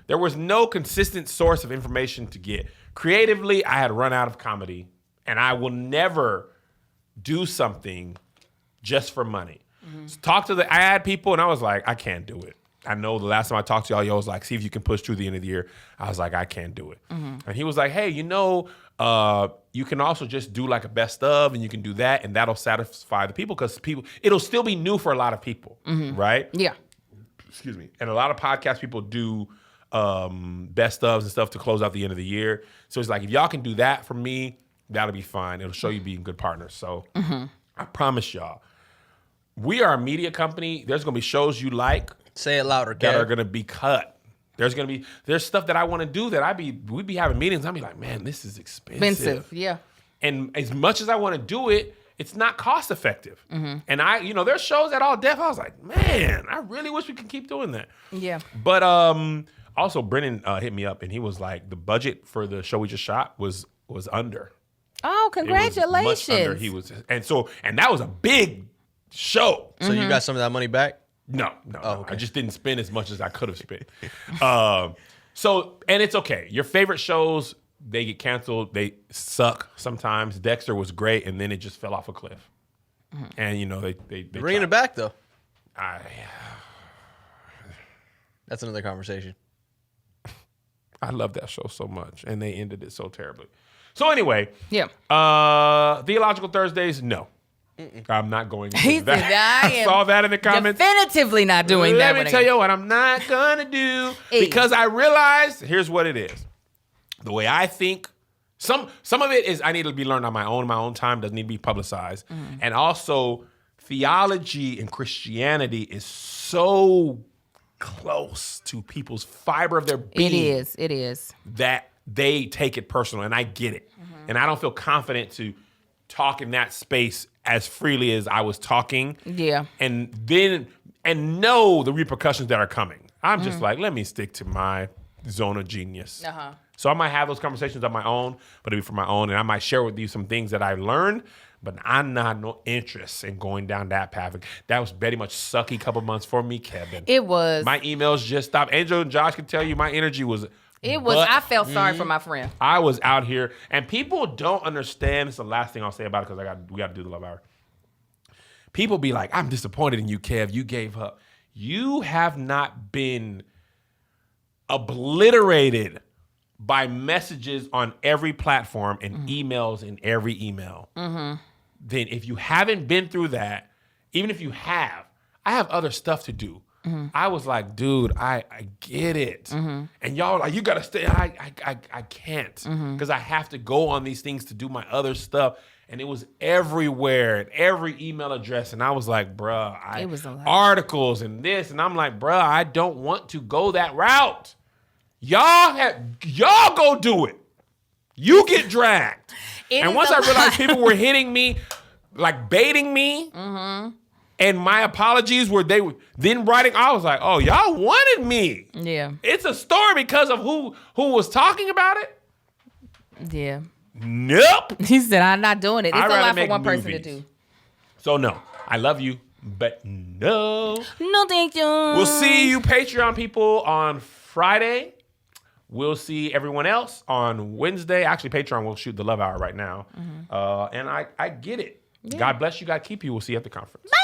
There was no consistent source of information to get. Creatively, I had run out of comedy, and I will never do something just for money. So I had people, and I was like, I can't do it. I know the last time I talked to y'all, was like, see if you can push through the end of the year. I was like, I can't do it. And he was like, hey, you can also just do like a best of, and you can do that, and that'll satisfy the people because it'll still be new for a lot of people, right? Yeah. Excuse me. And a lot of podcast people do best ofs and stuff to close out the end of the year. So it's like, if y'all can do that for me, that'll be fine. It'll show you being good partners. So I promise y'all, we are a media company. There's going to be shows you like. Say it louder, that Kev. are going to be cut. There's stuff that I want to do that we'd be having meetings. I'd be like, man, this is expensive. Yeah. And as much as I want to do it, it's not cost effective. And there's shows at All Def. I was like, man, I really wish we could keep doing that. Yeah. But also Brennan hit me up and he was like, the budget for the show we just shot was under. Oh, It was congratulations. much under. And that was a big show. So you got some of that money back? No. Okay. I just didn't spend as much as I could have spent. And it's okay. Your favorite shows, they get canceled. They suck sometimes. Dexter was great, and then it just fell off a cliff. And, they Bringing it back, though. That's another conversation. I love that show so much, and they ended it so terribly. So anyway, Yeah. Theological Thursdays, no. I'm not going to He do that. said, I saw that in the comments. Definitively not doing that. Let me tell you what I'm not going to do because I realized, here's what it is. The way I think, some of it is I need to be learned on my own time, doesn't need to be publicized. And also, theology and Christianity is so close to people's fiber of their being. It is. That they take it personal, and I get it. And I don't feel confident to talk in that space as freely as I was talking. Yeah. And know the repercussions that are coming. I'm just like, let me stick to my zone of genius. So I might have those conversations on my own, but it'll be for my own, and I might share with you some things that I learned, but I'm not no interest in going down that path. That was very much sucky couple months for me, Kevin. It was. My emails just stopped. Angel and Josh can tell you my energy was. I felt sorry for my friend. I was out here, and people don't understand. It's the last thing I'll say about it because we got to do the Love Hour. People be like, I'm disappointed in you, Kev. You gave up. You have not been obliterated by messages on every platform and emails in every email. Then if you haven't been through that, even if you have, I have other stuff to do. I was like, dude, I get it. And y'all like, you gotta stay. I can't because I have to go on these things to do my other stuff. And it was everywhere, at every email address. And I was like, bruh, It was a lot. articles and this. And I'm like, bruh, I don't want to go that route. Y'all go do it. You get dragged. And once I realized people were hitting me, like baiting me, and my apologies were then writing, I was like, oh, y'all wanted me. Yeah. It's a story because of who was talking about it. Yeah. Nope. He said, I'm not doing it. It's I'd a rather lot for make one person to movies. do. So no, I love you, but no. No, thank you. We'll see you Patreon people on Friday. We'll see everyone else on Wednesday. Actually, Patreon will shoot the love hour right now. And I get it. Yeah. God bless you. God keep you. We'll see you at the conference. Bye.